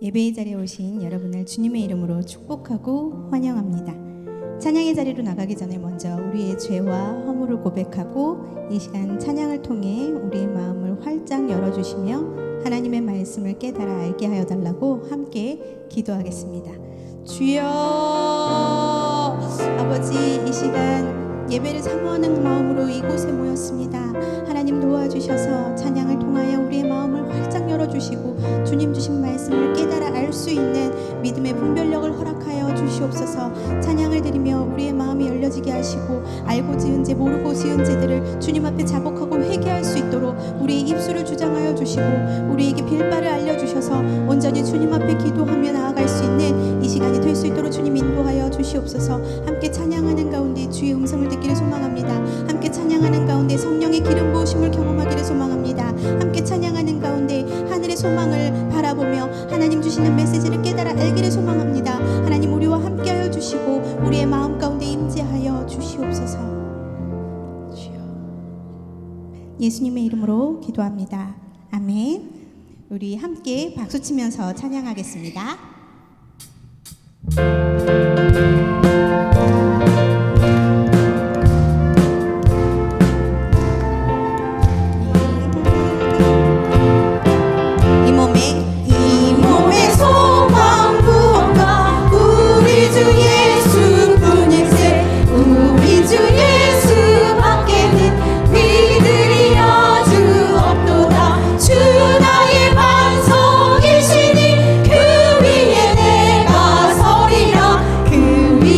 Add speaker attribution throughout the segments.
Speaker 1: 예배의 자리에 오신 여러분을 주님의 이름으로 축복하고 환영합니다. 찬양의 자리로 나가기 전에 먼저 우리의 죄와 허물을 고백하고 이 시간 찬양을 통해 우리의 마음을 활짝 열어주시며 하나님의 말씀을 깨달아 알게 하여 달라고 함께 기도하겠습니다. 주여, 아버지, 이 시간 예배를 사모하는 마음으로 이곳에 모였습니다. 하나님 도와주셔서 찬양을 통하여 우리의 마음을 활짝 열어주시고 주님 주신 말씀을 깨달아 알 수 있는 믿음의 분별력을 허락하여 주시옵소서. 찬양을 드리며 우리의 마음이 열려지게 하시고 알고 지은 죄 모르고 지은 죄들을 주님 앞에 자복하고 회개할 수 있도록 우리의 입술을 주장하여 주시고 우리에게 빌바를 알려주셔서 온전히 주님 앞에 기도하며 나아갈 수 있는 이 시간이 될 수 있도록 주님 인도하여 주시옵소서. 함께 찬양하는 가운데 주의 음성을 듣기를 소망합니다. 함께 찬양하는 가운데 성령의 기름 부으심을 경험하기를 소망합니다. 함께 찬양하는 가운데 하늘의 소망을 바라보며 하나님 주시는 메시지를 깨달아 알기를 소망합니다. 하나님 우리와 함께하여 주시고 우리의 마음 가운데 임재하여 주시옵소서. 주여, 예수님의 이름으로 기도합니다. 아멘. 우리 함께 박수치면서 찬양하겠습니다. 이 몸의 소망 구원가 우리 주 예수뿐일세. 우리 주 예수밖에는 믿으리 아주 없도다. 주 나의 반석이시니 그 위에 내가 서리라. 그 위에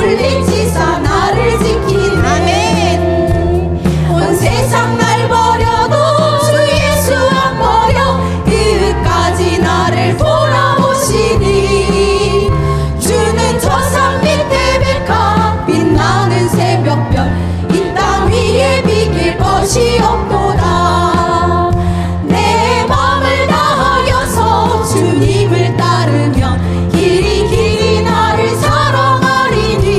Speaker 2: 물리치사 나를 지키네.
Speaker 1: 아멘.
Speaker 2: 온 세상 날 버려도 주 예수 안 버려 끝까지 나를 돌아보시니. 주는 저 산 밑에 백합 빛나는 새벽별 이 땅 위에 비길 것이 없도다. 내 맘을 다하여서 주님을 따르면 길이 길이 나를 사랑하리니.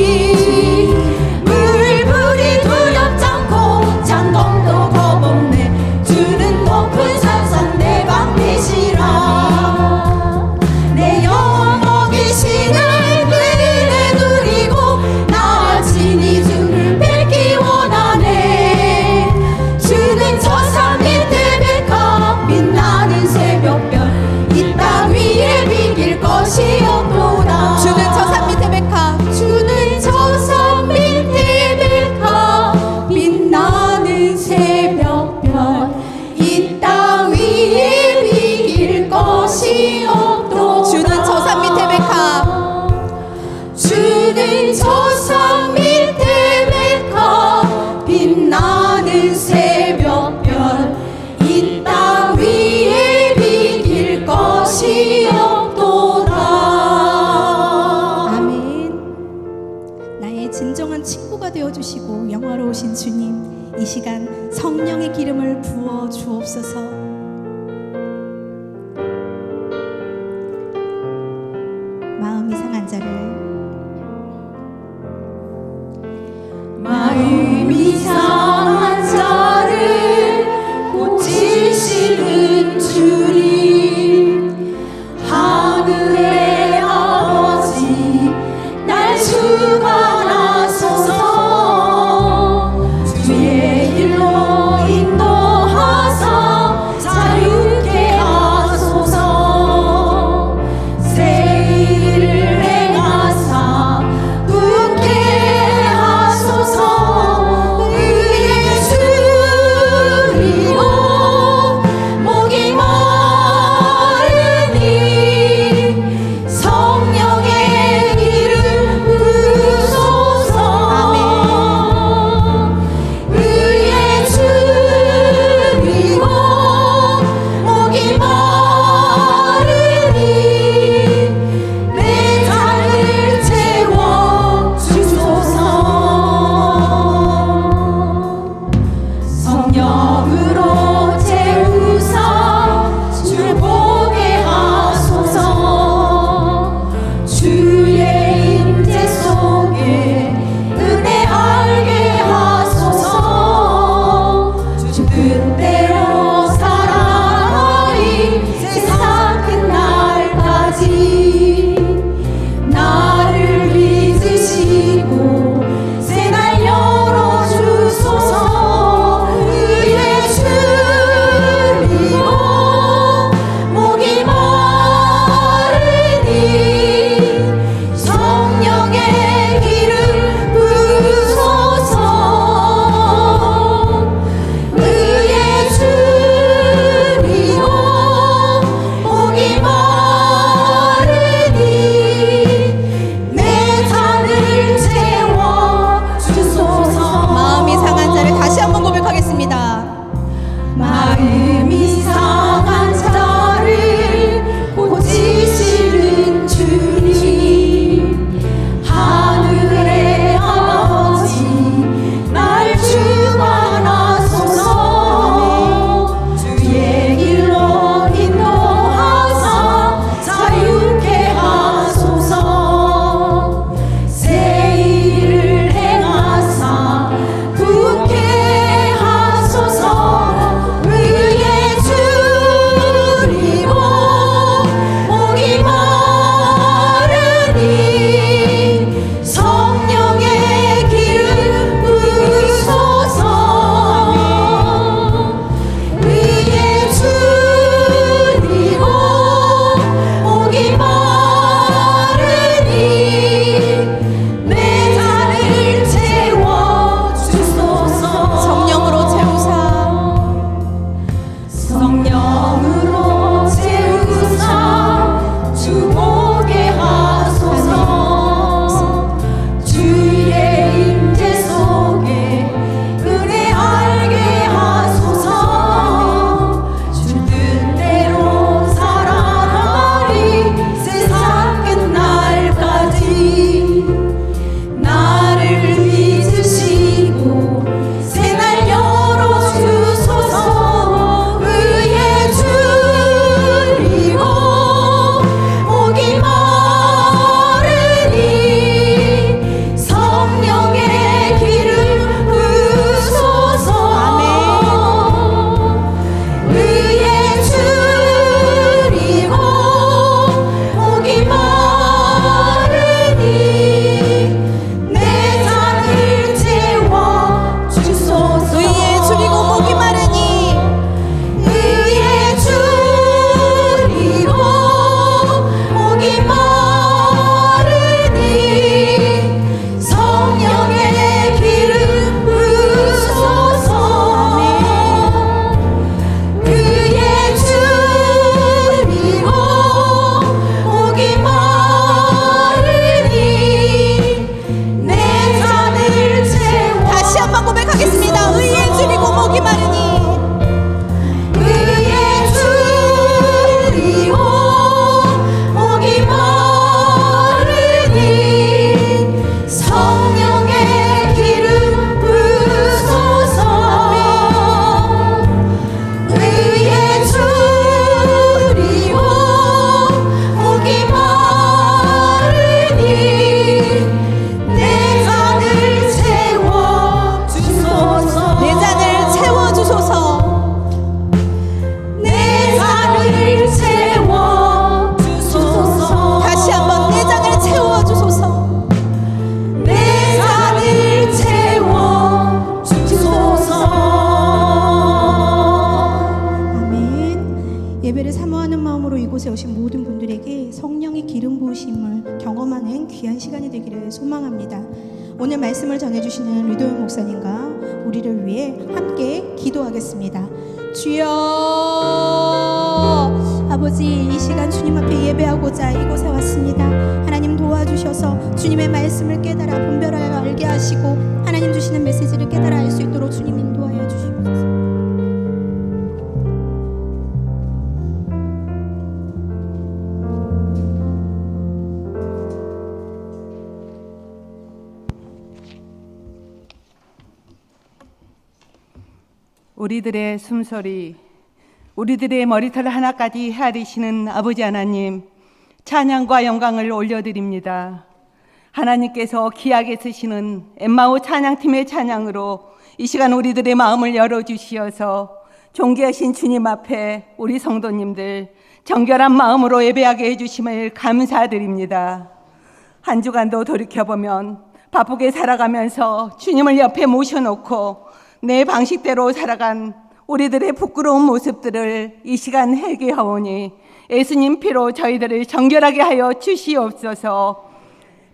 Speaker 2: 물불이 두렵지 않고 장동도 겁없네. 주는 높은 산상 내 방패시라. 내 영혼 먹이시는 그 은혜 누리고 나 친히 주를 뵙기 원하네. 주는 저 산 밑에 백합 빛나는 새벽별 이 땅 위에 비길 것이 없도다.
Speaker 1: 주는 저 산 밑에 백합,
Speaker 2: 주는 저 산 밑에 백합 빛나는 새벽별 이 땅 위에 비길 것이 없도다.
Speaker 1: 주는 저 산 밑에 백합,
Speaker 2: 주는 저 산 밑에 백합 빛나는 새벽별 이 땅 위에 비길 것이 없도다.
Speaker 1: 아멘. 나의 진정한 친구가 되어주시고 영화로우신 주님, 이 시간 성령의 기름을 부어 주옵소서. 마음이 상한 자를,
Speaker 2: 마음이 상한 자를 고치시는 주님. 하늘의 아버지 날 주관하소서. 주의 길로 인도하사
Speaker 1: 귀한 시간이 되기를 소망합니다. 오늘 말씀을 전해주시는 류도현 목사님과 우리를 위해 함께 기도하겠습니다. 주여, 아버지, 이 시간 주님 앞에 예배하고자 이곳에 왔습니다. 하나님 도와주셔서 주님의 말씀을 깨달아 분별하여 알게 하시고 하나님 주시는 메시지를 깨달아 알 수 있도록 주님 인도하여 주시옵소서.
Speaker 3: 우리들의 숨소리, 우리들의 머리털 하나까지 헤아리시는 아버지 하나님, 찬양과 영광을 올려드립니다. 하나님께서 귀하게 쓰시는 엠마오 찬양팀의 찬양으로 이 시간 우리들의 마음을 열어주시어서 존귀하신 주님 앞에 우리 성도님들 정결한 마음으로 예배하게 해주심을 감사드립니다. 한 주간도 돌이켜보면 바쁘게 살아가면서 주님을 옆에 모셔놓고 내 방식대로 살아간 우리들의 부끄러운 모습들을 이 시간 회개하오니 예수님 피로 저희들을 정결하게 하여 주시옵소서.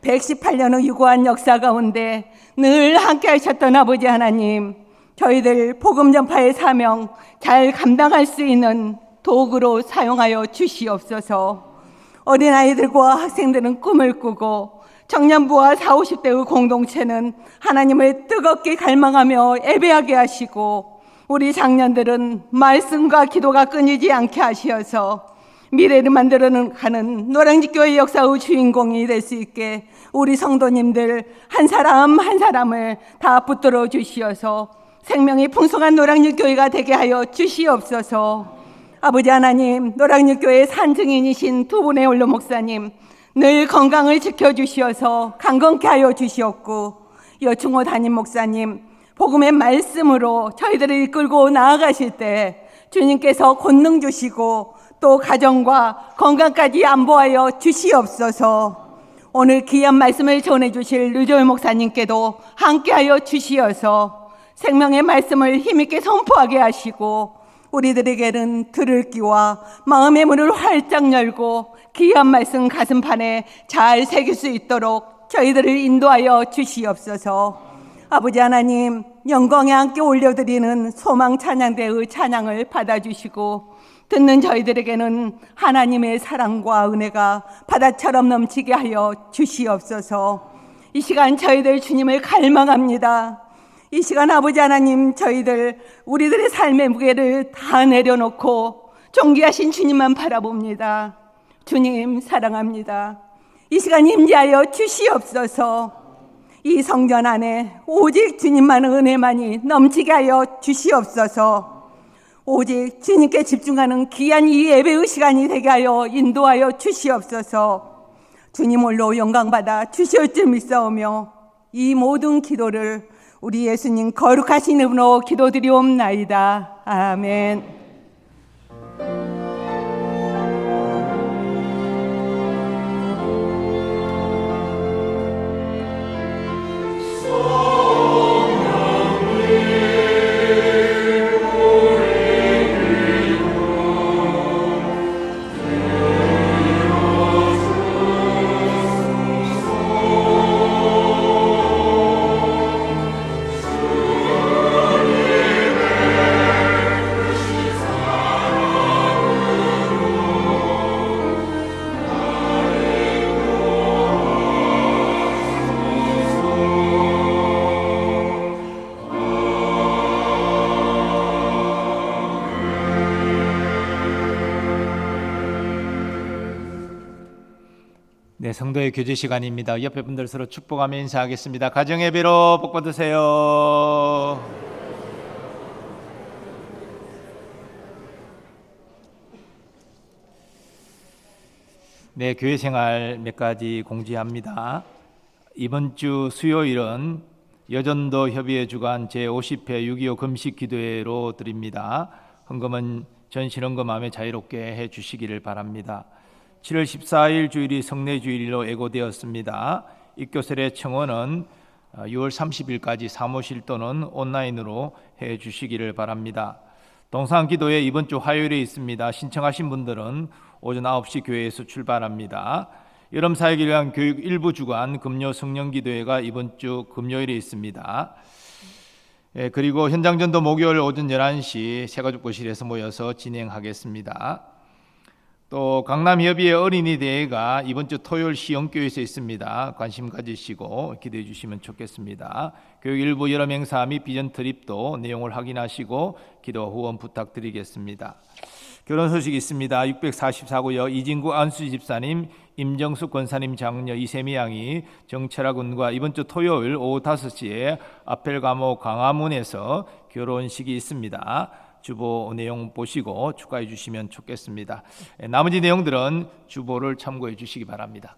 Speaker 3: 118년의 유구한 역사 가운데 늘 함께 하셨던 아버지 하나님, 저희들 복음 전파의 사명 잘 감당할 수 있는 도구로 사용하여 주시옵소서. 어린아이들과 학생들은 꿈을 꾸고 청년부와 40, 50대의 공동체는 하나님을 뜨겁게 갈망하며 예배하게 하시고 우리 장년들은 말씀과 기도가 끊이지 않게 하시어서 미래를 만들어가는 노량진교회 역사의 주인공이 될 수 있게 우리 성도님들 한 사람 한 사람을 다 붙들어 주시어서 생명이 풍성한 노량진교회가 되게 하여 주시옵소서. 아버지 하나님, 노량진교회 산증인이신 두 분의 원로 목사님 늘 건강을 지켜주시어서 강건케 하여 주시옵고, 여충호 담임 목사님 복음의 말씀으로 저희들을 이끌고 나아가실 때 주님께서 권능 주시고 또 가정과 건강까지 안보하여 주시옵소서. 오늘 귀한 말씀을 전해주실 류도현 목사님께도 함께하여 주시어서 생명의 말씀을 힘있게 선포하게 하시고 우리들에게는 들을 귀와 마음의 문을 활짝 열고 귀한 말씀 가슴판에 잘 새길 수 있도록 저희들을 인도하여 주시옵소서. 아버지 하나님, 영광에 함께 올려드리는 소망 찬양대의 찬양을 받아주시고 듣는 저희들에게는 하나님의 사랑과 은혜가 바다처럼 넘치게 하여 주시옵소서. 이 시간 저희들 주님을 갈망합니다. 이 시간 아버지 하나님, 저희들 우리들의 삶의 무게를 다 내려놓고 존귀하신 주님만 바라봅니다. 주님 사랑합니다. 이 시간 임재하여 주시옵소서. 이 성전 안에 오직 주님만의 은혜만이 넘치게 하여 주시옵소서. 오직 주님께 집중하는 귀한 이 예배의 시간이 되게 하여 인도하여 주시옵소서. 주님 홀로 영광받아 주실 줄 믿사오며 이 모든 기도를 우리 예수님 거룩하신 이름으로 기도드리옵나이다. 아멘.
Speaker 4: 네, 성도의 교제 시간입니다. 옆에 분들 서로 축복하며 인사하겠습니다. 가정 예배로 복 받으세요. 네, 교회 생활 몇 가지 공지합니다. 이번 주 수요일은 여전도 협의회 주관 제50회 6.25 금식 기도회로 드립니다. 헌금은 전신헌금함에 자유롭게 해 주시기를 바랍니다. 7월 14일 주일이 성례주일로 예고되었습니다. 입교설의 청원은 6월 30일까지 사무실 또는 온라인으로 해 주시기를 바랍니다. 동상기도회 이번 주 화요일에 있습니다. 신청하신 분들은 오전 9시 교회에서 출발합니다. 여름 사역을 위한 교육 일부 주간 금요 성령기도회가 이번 주 금요일에 있습니다. 그리고 현장전도 목요일 오전 11시 새가족부실에서 모여서 진행하겠습니다. 또 강남협의회 어린이대회가 이번 주 토요일 시영교에서 있습니다. 관심 가지시고 기대해 주시면 좋겠습니다. 교육 일부 여러 행사 및 비전 트립도 내용을 확인하시고 기도 후원 부탁드리겠습니다. 결혼 소식이 있습니다. 644구요 이진구 안수 집사님, 임정숙 권사님 장녀 이세미 양이 정철아 군과 이번 주 토요일 오후 5시에 아펠가모 광화문에서 결혼식이 있습니다. 주보 내용 보시고 축하해 주시면 좋겠습니다. 나머지 내용들은 주보를 참고해 주시기 바랍니다.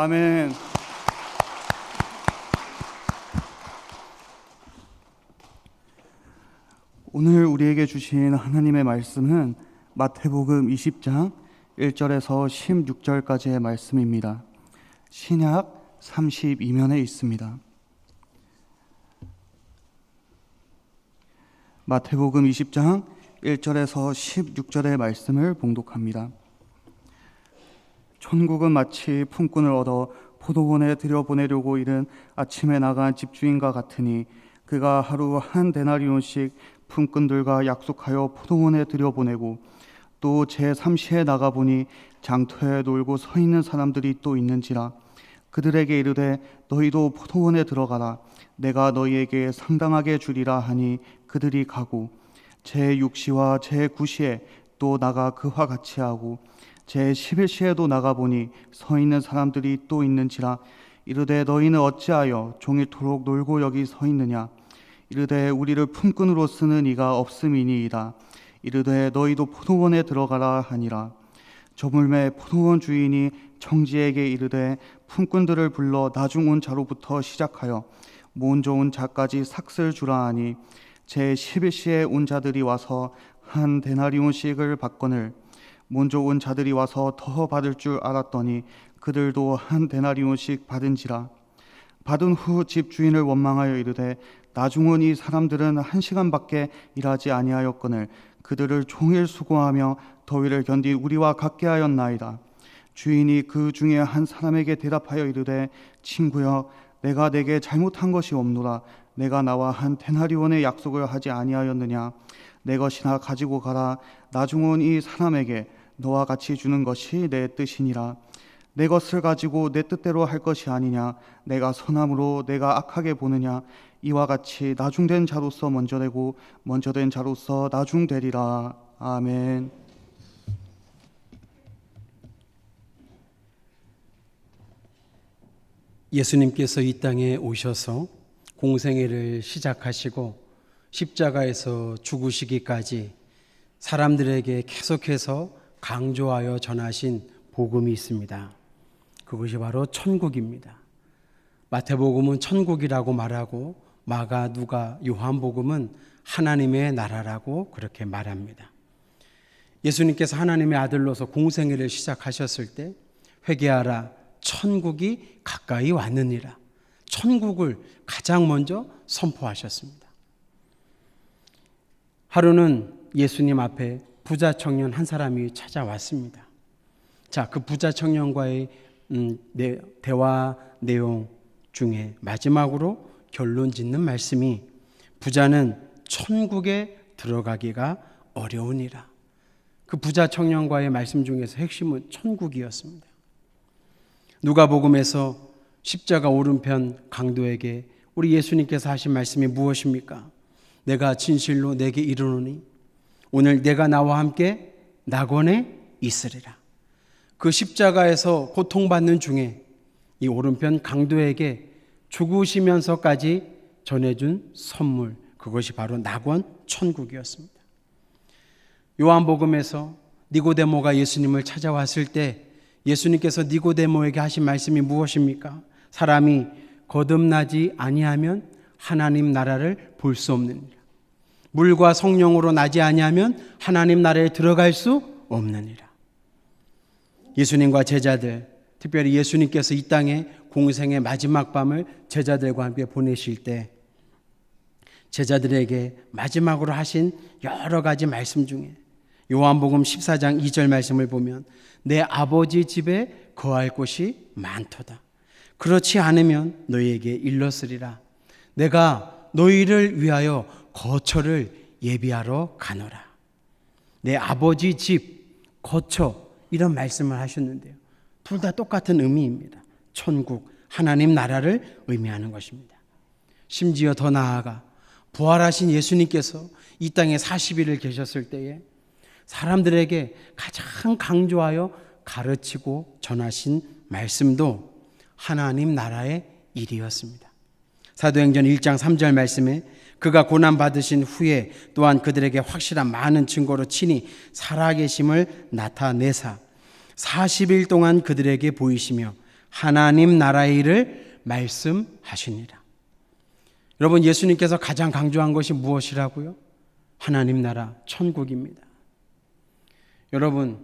Speaker 5: 아멘. 오늘 우리에게 주신 하나님의 말씀은 마태복음 20장 1절에서 16절까지의 말씀입니다. 신약 32면에 있습니다. 마태복음 20장 1절에서 16절의 말씀을 봉독합니다. 천국은 마치 품꾼을 얻어 포도원에 들여보내려고 이른 아침에 나간 집주인과 같으니 그가 하루 한 데나리온씩 품꾼들과 약속하여 포도원에 들여보내고 또 제3시에 나가보니 장터에 놀고 서 있는 사람들이 또 있는지라 그들에게 이르되 너희도 포도원에 들어가라 내가 너희에게 상당하게 주리라 하니 그들이 가고 제6시와 제9시에 또 나가 그와 같이 하고 제11시에도 나가보니 서 있는 사람들이 또 있는지라 이르되 너희는 어찌하여 종일토록 놀고 여기 서 있느냐 이르되 우리를 품꾼으로 쓰는 이가 없음이니이다 이르되 너희도 포도원에 들어가라 하니라 저물매 포도원 주인이 청지에게 이르되 품꾼들을 불러 나중 온 자로부터 시작하여 먼저 온 자까지 삭슬 주라 하니 제11시에 온 자들이 와서 한 데나리온씩을 받거늘 먼저 온 자들이 와서 더 받을 줄 알았더니 그들도 한 데나리온씩 받은지라 받은 후 집주인을 원망하여 이르되 나중 온 이 사람들은 1시간밖에 일하지 아니하였거늘 그들을 종일 수고하며 더위를 견디 우리와 같게 하였나이다. 주인이 그 중에 한 사람에게 대답하여 이르되 친구여 내가 내게 잘못한 것이 없노라 내가 나와 한 데나리온의 약속을 하지 아니하였느냐 내 것이나 가지고 가라 나중 온 이 사람에게 너와 같이 주는 것이 내 뜻이니라 내 것을 가지고 내 뜻대로 할 것이 아니냐 내가 선함으로 내가 악하게 보느냐 이와 같이 나중된 자로서 먼저 되고 먼저 된 자로서 나중되리라. 아멘.
Speaker 6: 예수님께서 이 땅에 오셔서 공생애를 시작하시고 십자가에서 죽으시기까지 사람들에게 계속해서 강조하여 전하신 복음이 있습니다. 그것이 바로 천국입니다. 마태복음은 천국이라고 말하고 마가, 누가, 요한복음은 하나님의 나라라고 그렇게 말합니다. 예수님께서 하나님의 아들로서 공생애를 시작하셨을 때 회개하라 천국이 가까이 왔느니라 천국을 가장 먼저 선포하셨습니다. 하루는 예수님 앞에 부자 청년 한 사람이 찾아왔습니다. 자, 그 부자 청년과의 대화 내용 중에 마지막으로 결론 짓는 말씀이 부자는 천국에 들어가기가 어려우니라. 그 부자 청년과의 말씀 중에서 핵심은 천국이었습니다. 누가복음에서 십자가 오른편 강도에게 우리 예수님께서 하신 말씀이 무엇입니까? 내가 진실로 내게 이르노니 오늘 내가 나와 함께 낙원에 있으리라. 그 십자가에서 고통받는 중에 이 오른편 강도에게 죽으시면서까지 전해준 선물, 그것이 바로 낙원 천국이었습니다. 요한복음에서 니고데모가 예수님을 찾아왔을 때 예수님께서 니고데모에게 하신 말씀이 무엇입니까? 사람이 거듭나지 아니하면 하나님 나라를 볼 수 없느니라. 물과 성령으로 나지 아니하면 하나님 나라에 들어갈 수 없느니라. 예수님과 제자들, 특별히 예수님께서 이 땅에 공생의 마지막 밤을 제자들과 함께 보내실 때 제자들에게 마지막으로 하신 여러 가지 말씀 중에 요한복음 14장 2절 말씀을 보면 내 아버지 집에 거할 곳이 많도다. 그렇지 않으면 너희에게 일렀으리라. 내가 너희를 위하여 거처를 예비하러 가노라. 내 아버지 집, 거처 이런 말씀을 하셨는데요. 둘 다 똑같은 의미입니다. 천국, 하나님 나라를 의미하는 것입니다. 심지어 더 나아가 부활하신 예수님께서 이 땅에 40일을 계셨을 때에 사람들에게 가장 강조하여 가르치고 전하신 말씀도 하나님 나라의 일이었습니다. 사도행전 1장 3절 말씀에 그가 고난받으신 후에 또한 그들에게 확실한 많은 증거로 친히 살아계심을 나타내사 40일 동안 그들에게 보이시며 하나님 나라의 일을 말씀하시니라. 여러분, 예수님께서 가장 강조한 것이 무엇이라고요? 하나님 나라, 천국입니다. 여러분,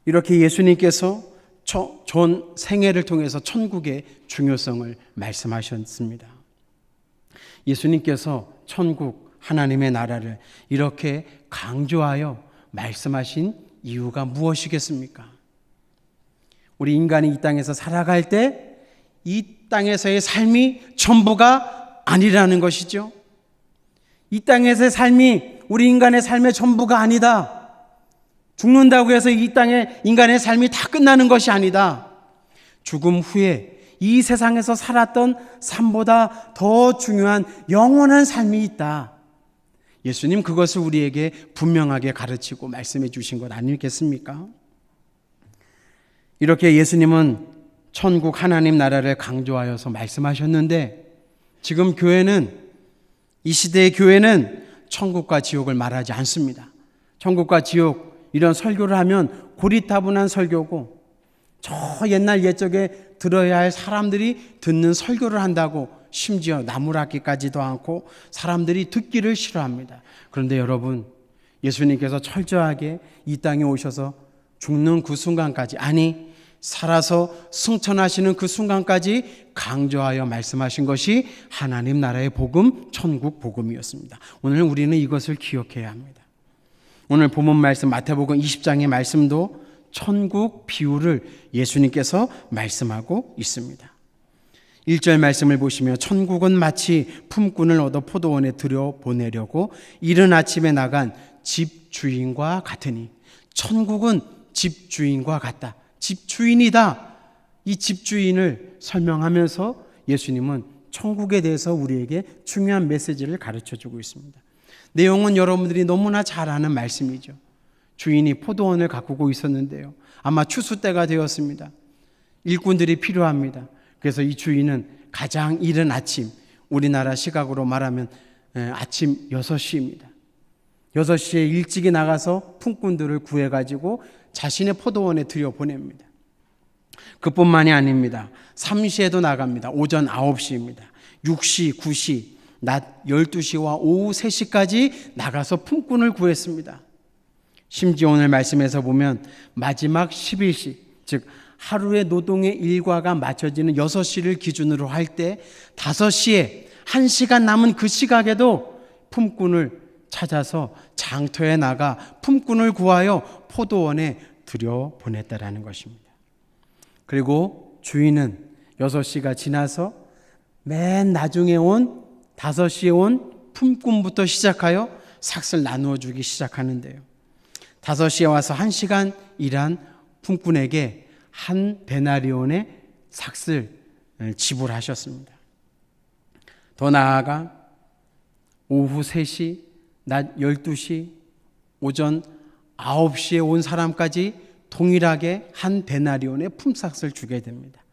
Speaker 6: 이렇게 예수님께서 존 생애를 통해서 천국의 중요성을 말씀하셨습니다. 예수님께서 천국 하나님의 나라를 이렇게 강조하여 말씀하신 이유가 무엇이겠습니까? 우리 인간이 이 땅에서 살아갈 때 이 땅에서의 삶이 전부가 아니라는 것이죠. 이 땅에서의 삶이 우리 인간의 삶의 전부가 아니다. 죽는다고 해서 이 땅에 인간의 삶이 다 끝나는 것이 아니다. 죽음 후에 이 세상에서 살았던 삶보다 더 중요한 영원한 삶이 있다. 예수님 그것을 우리에게 분명하게 가르치고 말씀해 주신 것 아니겠습니까? 이렇게 예수님은 천국 하나님 나라를 강조하여서 말씀하셨는데 지금 교회는, 이 시대의 교회는 천국과 지옥을 말하지 않습니다. 천국과 지옥 이런 설교를 하면 고리타분한 설교고, 저 옛날 옛적에 들어야 할 사람들이 듣는 설교를 한다고 심지어 나무라기까지도 않고 사람들이 듣기를 싫어합니다. 그런데 여러분, 예수님께서 철저하게 이 땅에 오셔서 죽는 그 순간까지, 아니 살아서 승천하시는 그 순간까지 강조하여 말씀하신 것이 하나님 나라의 복음, 천국 복음이었습니다. 오늘 우리는 이것을 기억해야 합니다. 오늘 본문 말씀 마태복음 20장의 말씀도 천국 비유를 예수님께서 말씀하고 있습니다. 1절 말씀을 보시면 천국은 마치 품꾼을 얻어 포도원에 들여보내려고 이른 아침에 나간 집주인과 같으니, 천국은 집주인과 같다. 집주인이다. 이 집주인을 설명하면서 예수님은 천국에 대해서 우리에게 중요한 메시지를 가르쳐주고 있습니다. 내용은 여러분들이 너무나 잘 아는 말씀이죠. 주인이 포도원을 가꾸고 있었는데요, 아마 추수 때가 되었습니다. 일꾼들이 필요합니다. 그래서 이 주인은 가장 이른 아침, 우리나라 시각으로 말하면 아침 6시입니다. 6시에 일찍이 나가서 품꾼들을 구해가지고 자신의 포도원에 들여보냅니다. 그뿐만이 아닙니다. 3시에도 나갑니다. 오전 9시입니다. 6시, 9시, 낮 12시와 오후 3시까지 나가서 품꾼을 구했습니다. 심지어 오늘 말씀에서 보면 마지막 11시, 즉 하루의 노동의 일과가 맞춰지는 6시를 기준으로 할 때 5시에 1시간 남은 그 시각에도 품꾼을 찾아서 장터에 나가 품꾼을 구하여 포도원에 들여보냈다라는 것입니다. 그리고 주인은 6시가 지나서 맨 나중에 온 5시에 온 품꾼부터 시작하여 삭을 나누어 주기 시작하는데요, 5시에 와서 1시간 일한 품꾼에게 한 데나리온의 삭을 지불하셨습니다. 더 나아가 오후 3시, 낮 12시, 오전 9시에 온 사람까지 동일하게 한 데나리온의 품삯을 주게 됩니다.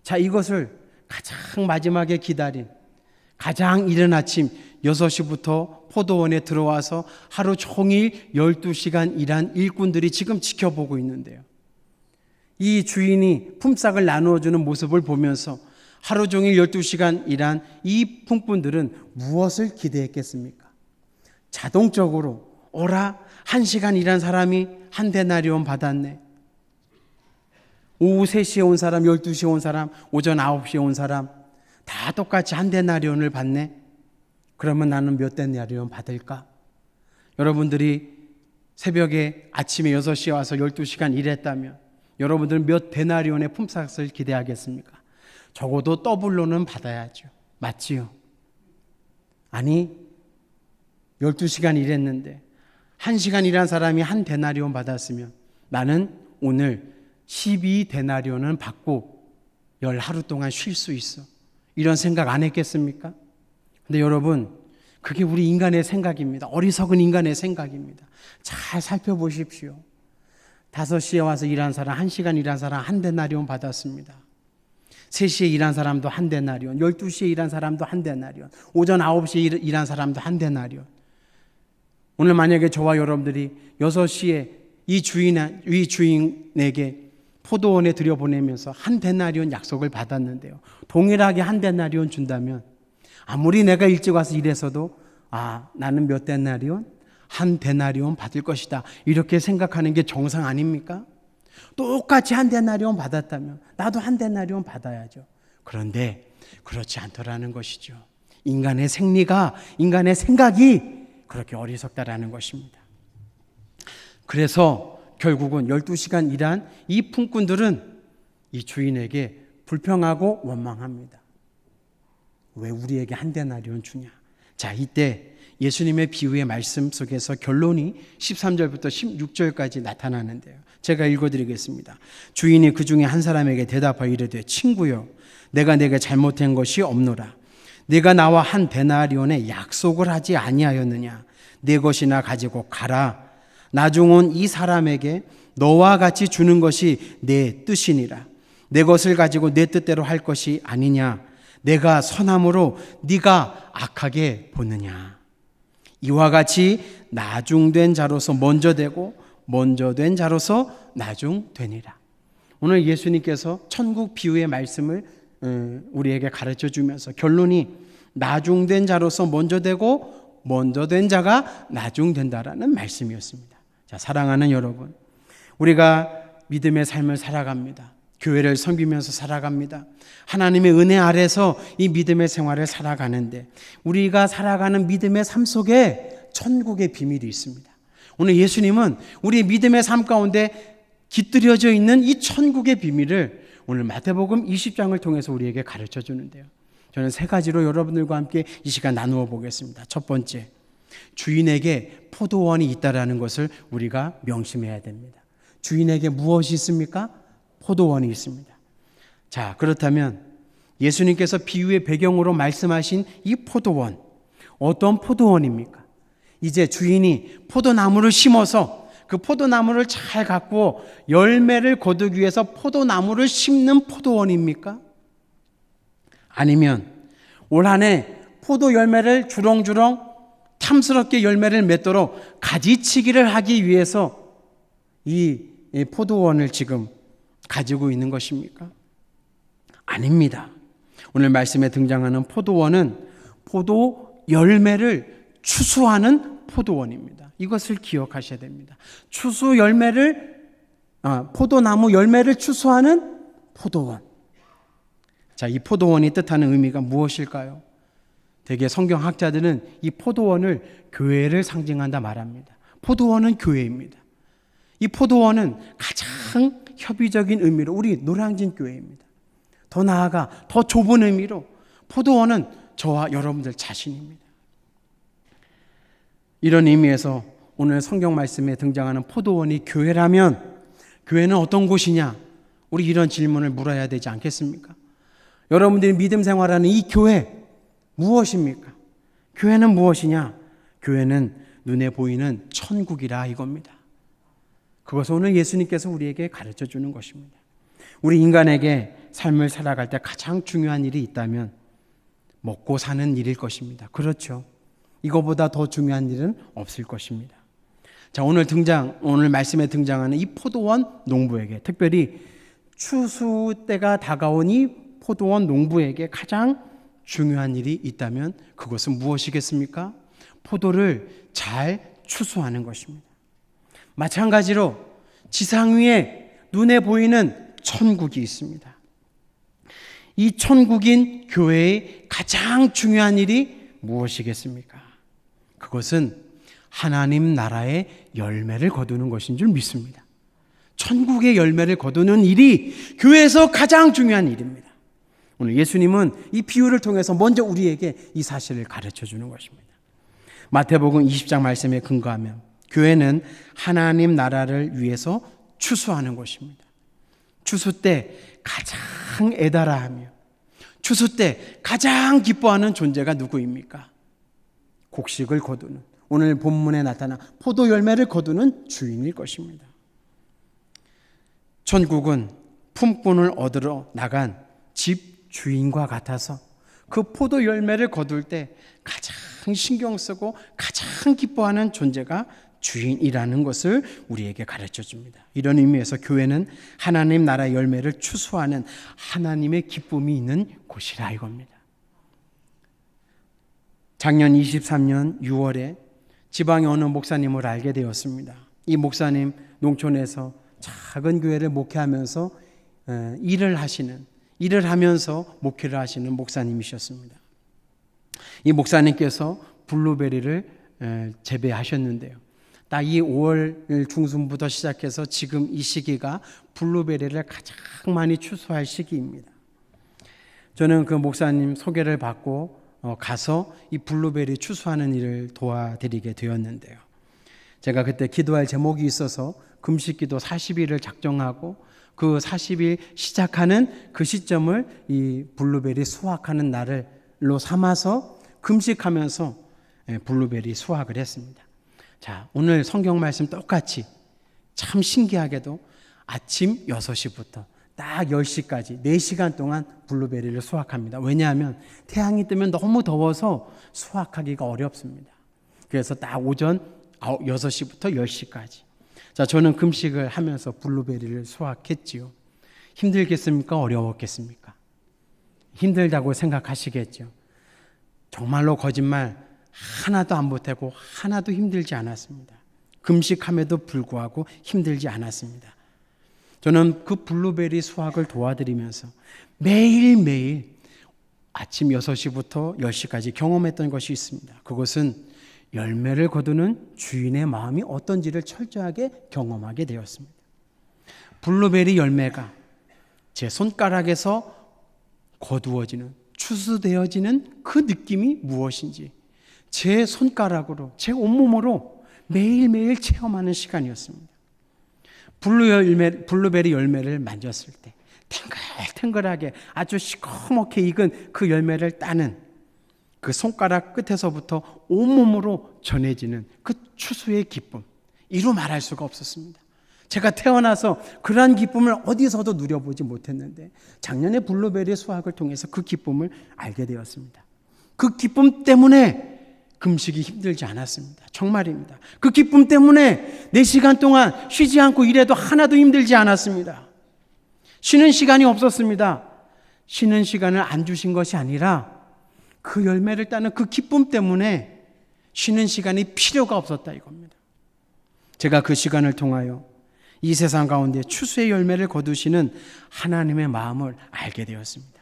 Speaker 6: 자, 이것을 가장 마지막에 기다린, 가장 이른 아침 6시부터 포도원에 들어와서 하루 종일 12시간 일한 일꾼들이 지금 지켜보고 있는데요, 이 주인이 품삯을 나누어주는 모습을 보면서 하루 종일 12시간 일한 이 품꾼들은 무엇을 기대했겠습니까? 자동적으로 오라, 1시간 일한 사람이 한 데나리온 받았네. 오후 3시에 온 사람, 12시에 온 사람, 오전 9시에 온 사람 다 똑같이 한 데나리온을 받네. 그러면 나는 몇 데나리온 받을까? 여러분들이 새벽에 아침에 6시에 와서 12시간 일했다면 여러분들은 몇 데나리온의 품삯을 기대하겠습니까? 적어도 더블로는 받아야죠. 맞지요? 아니, 12시간 일했는데 1시간 일한 사람이 한 데나리온 받았으면 나는 오늘 12데나리온은 받고 10하루 동안 쉴 수 있어. 이런 생각 안 했겠습니까? 근데 여러분, 그게 우리 인간의 생각입니다. 어리석은 인간의 생각입니다. 잘 살펴보십시오. 5시에 와서 일한 사람, 1시간 일한 사람 한 데나리온 받았습니다. 3시에 일한 사람도 한 데나리온, 12시에 일한 사람도 한 데나리온, 오전 9시에 일한 사람도 한 데나리온. 오늘 만약에 저와 여러분들이 6시에 이 주인에게 포도원에 들여보내면서 한 데나리온 약속을 받았는데요, 동일하게 한 데나리온 준다면 아무리 내가 일찍 와서 일해서도 나는 몇 데나리온? 한 데나리온 받을 것이다, 이렇게 생각하는 게 정상 아닙니까? 똑같이 한 데나리온 받았다면 나도 한 데나리온 받아야죠. 그런데 그렇지 않더라는 것이죠. 인간의 생리가, 인간의 생각이 그렇게 어리석다라는 것입니다. 그래서 결국은 12시간 일한 이 품꾼들은 이 주인에게 불평하고 원망합니다. 왜 우리에게 한 데나리온 주냐? 자, 이때 예수님의 비유의 말씀 속에서 결론이 13절부터 16절까지 나타나는데요. 제가 읽어드리겠습니다. 주인이 그 중에 한 사람에게 대답하여 이르되 친구여 내가 내게 잘못한 것이 없노라. 내가 나와 한 데나리온의 약속을 하지 아니하였느냐? 내 것이나 가지고 가라. 나중 온 이 사람에게 너와 같이 주는 것이 내 뜻이니라. 내 것을 가지고 내 뜻대로 할 것이 아니냐? 내가 선함으로 네가 악하게 보느냐? 이와 같이 나중된 자로서 먼저 되고 먼저 된 자로서 나중되니라. 오늘 예수님께서 천국 비유의 말씀을 우리에게 가르쳐 주면서 결론이 나중된 자로서 먼저 되고 먼저 된 자가 나중된다라는 말씀이었습니다. 자, 사랑하는 여러분, 우리가 믿음의 삶을 살아갑니다. 교회를 섬기면서 살아갑니다. 하나님의 은혜 아래서 이 믿음의 생활을 살아가는데 우리가 살아가는 믿음의 삶 속에 천국의 비밀이 있습니다. 오늘 예수님은 우리 믿음의 삶 가운데 깃들여져 있는 이 천국의 비밀을 오늘 마태복음 20장을 통해서 우리에게 가르쳐 주는데요. 저는 세 가지로 여러분들과 함께 이 시간 나누어 보겠습니다. 첫 번째, 주인에게 포도원이 있다라는 것을 우리가 명심해야 됩니다. 주인에게 무엇이 있습니까? 포도원이 있습니다. 자, 그렇다면 예수님께서 비유의 배경으로 말씀하신 이 포도원, 어떤 포도원입니까? 이제 주인이 포도나무를 심어서 그 포도나무를 잘 가꾸어 열매를 거두기 위해서 포도나무를 심는 포도원입니까? 아니면 올 한 해 포도 열매를 주렁주렁 탐스럽게 열매를 맺도록 가지치기를 하기 위해서 이 포도원을 지금 가지고 있는 것입니까? 아닙니다. 오늘 말씀에 등장하는 포도원은 포도 열매를 추수하는 포도원입니다. 이것을 기억하셔야 됩니다. 포도나무 열매를 추수하는 포도원. 자, 이 포도원이 뜻하는 의미가 무엇일까요? 대개 성경학자들은 이 포도원을 교회를 상징한다 말합니다. 포도원은 교회입니다. 이 포도원은 가장 협의적인 의미로 우리 노량진 교회입니다. 더 나아가 더 좁은 의미로 포도원은 저와 여러분들 자신입니다. 이런 의미에서 오늘 성경 말씀에 등장하는 포도원이 교회라면 교회는 어떤 곳이냐? 우리 이런 질문을 물어야 되지 않겠습니까? 여러분들이 믿음 생활하는 이 교회 무엇입니까? 교회는 무엇이냐? 교회는 눈에 보이는 천국이라 이겁니다. 그것을 오늘 예수님께서 우리에게 가르쳐 주는 것입니다. 우리 인간에게 삶을 살아갈 때 가장 중요한 일이 있다면 먹고 사는 일일 것입니다. 그렇죠. 이거보다 더 중요한 일은 없을 것입니다. 자, 오늘 말씀에 등장하는 이 포도원 농부에게, 특별히 추수 때가 다가온 이 포도원 농부에게 가장 중요한 일이 있다면 그것은 무엇이겠습니까? 포도를 잘 추수하는 것입니다. 마찬가지로 지상 위에 눈에 보이는 천국이 있습니다. 이 천국인 교회의 가장 중요한 일이 무엇이겠습니까? 그것은 하나님 나라의 열매를 거두는 것인 줄 믿습니다. 천국의 열매를 거두는 일이 교회에서 가장 중요한 일입니다. 오늘 예수님은 이 비유를 통해서 먼저 우리에게 이 사실을 가르쳐 주는 것입니다. 마태복음 20장 말씀에 근거하면 교회는 하나님 나라를 위해서 추수하는 것입니다. 추수 때 가장 애달아하며 추수 때 가장 기뻐하는 존재가 누구입니까? 곡식을 거두는, 오늘 본문에 나타난 포도 열매를 거두는 주인일 것입니다. 천국은 품꾼을 얻으러 나간 집 주인과 같아서 그 포도 열매를 거둘 때 가장 신경 쓰고 가장 기뻐하는 존재가 주인이라는 것을 우리에게 가르쳐 줍니다. 이런 의미에서 교회는 하나님 나라의 열매를 추수하는 하나님의 기쁨이 있는 곳이라 이겁니다. 작년 23년 6월에 지방의 어느 목사님을 알게 되었습니다. 이 목사님 농촌에서 작은 교회를 목회하면서 일을 하면서 목회를 하시는 목사님이셨습니다. 이 목사님께서 블루베리를 재배하셨는데요. 딱 이 5월 중순부터 시작해서 지금 이 시기가 블루베리를 가장 많이 추수할 시기입니다. 저는 그 목사님 소개를 받고 가서 이 블루베리 추수하는 일을 도와드리게 되었는데요. 제가 그때 기도할 제목이 있어서 금식기도 40일을 작정하고 그 40일 시작하는 그 시점을 이 블루베리 수확하는 날로 삼아서 금식하면서 블루베리 수확을 했습니다. 자, 오늘 성경 말씀 똑같이 참 신기하게도 아침 6시부터 딱 10시까지 4시간 동안 블루베리를 수확합니다. 왜냐하면 태양이 뜨면 너무 더워서 수확하기가 어렵습니다. 그래서 딱 오전 6시부터 10시까지. 자, 저는 금식을 하면서 블루베리를 수확했지요. 힘들겠습니까? 어려웠겠습니까? 힘들다고 생각하시겠죠. 정말로 거짓말 하나도 안 보태고 하나도 힘들지 않았습니다. 금식함에도 불구하고 힘들지 않았습니다. 저는 그 블루베리 수확을 도와드리면서 매일매일 아침 6시부터 10시까지 경험했던 것이 있습니다. 그것은 열매를 거두는 주인의 마음이 어떤지를 철저하게 경험하게 되었습니다. 블루베리 열매가 제 손가락에서 거두어지는, 추수되어지는 그 느낌이 무엇인지 제 손가락으로, 제 온몸으로 매일매일 체험하는 시간이었습니다. 블루베리 열매를 만졌을 때 탱글탱글하게 아주 시커멓게 익은 그 열매를 따는 그 손가락 끝에서부터 온몸으로 전해지는 그 추수의 기쁨, 이루 말할 수가 없었습니다. 제가 태어나서 그러한 기쁨을 어디서도 누려보지 못했는데 작년에 블루베리 수확을 통해서 그 기쁨을 알게 되었습니다. 그 기쁨 때문에 금식이 힘들지 않았습니다. 정말입니다. 그 기쁨 때문에 4시간 동안 쉬지 않고 일해도 하나도 힘들지 않았습니다. 쉬는 시간이 없었습니다. 쉬는 시간을 안 주신 것이 아니라 그 열매를 따는 그 기쁨 때문에 쉬는 시간이 필요가 없었다 이겁니다. 제가 그 시간을 통하여 이 세상 가운데 추수의 열매를 거두시는 하나님의 마음을 알게 되었습니다.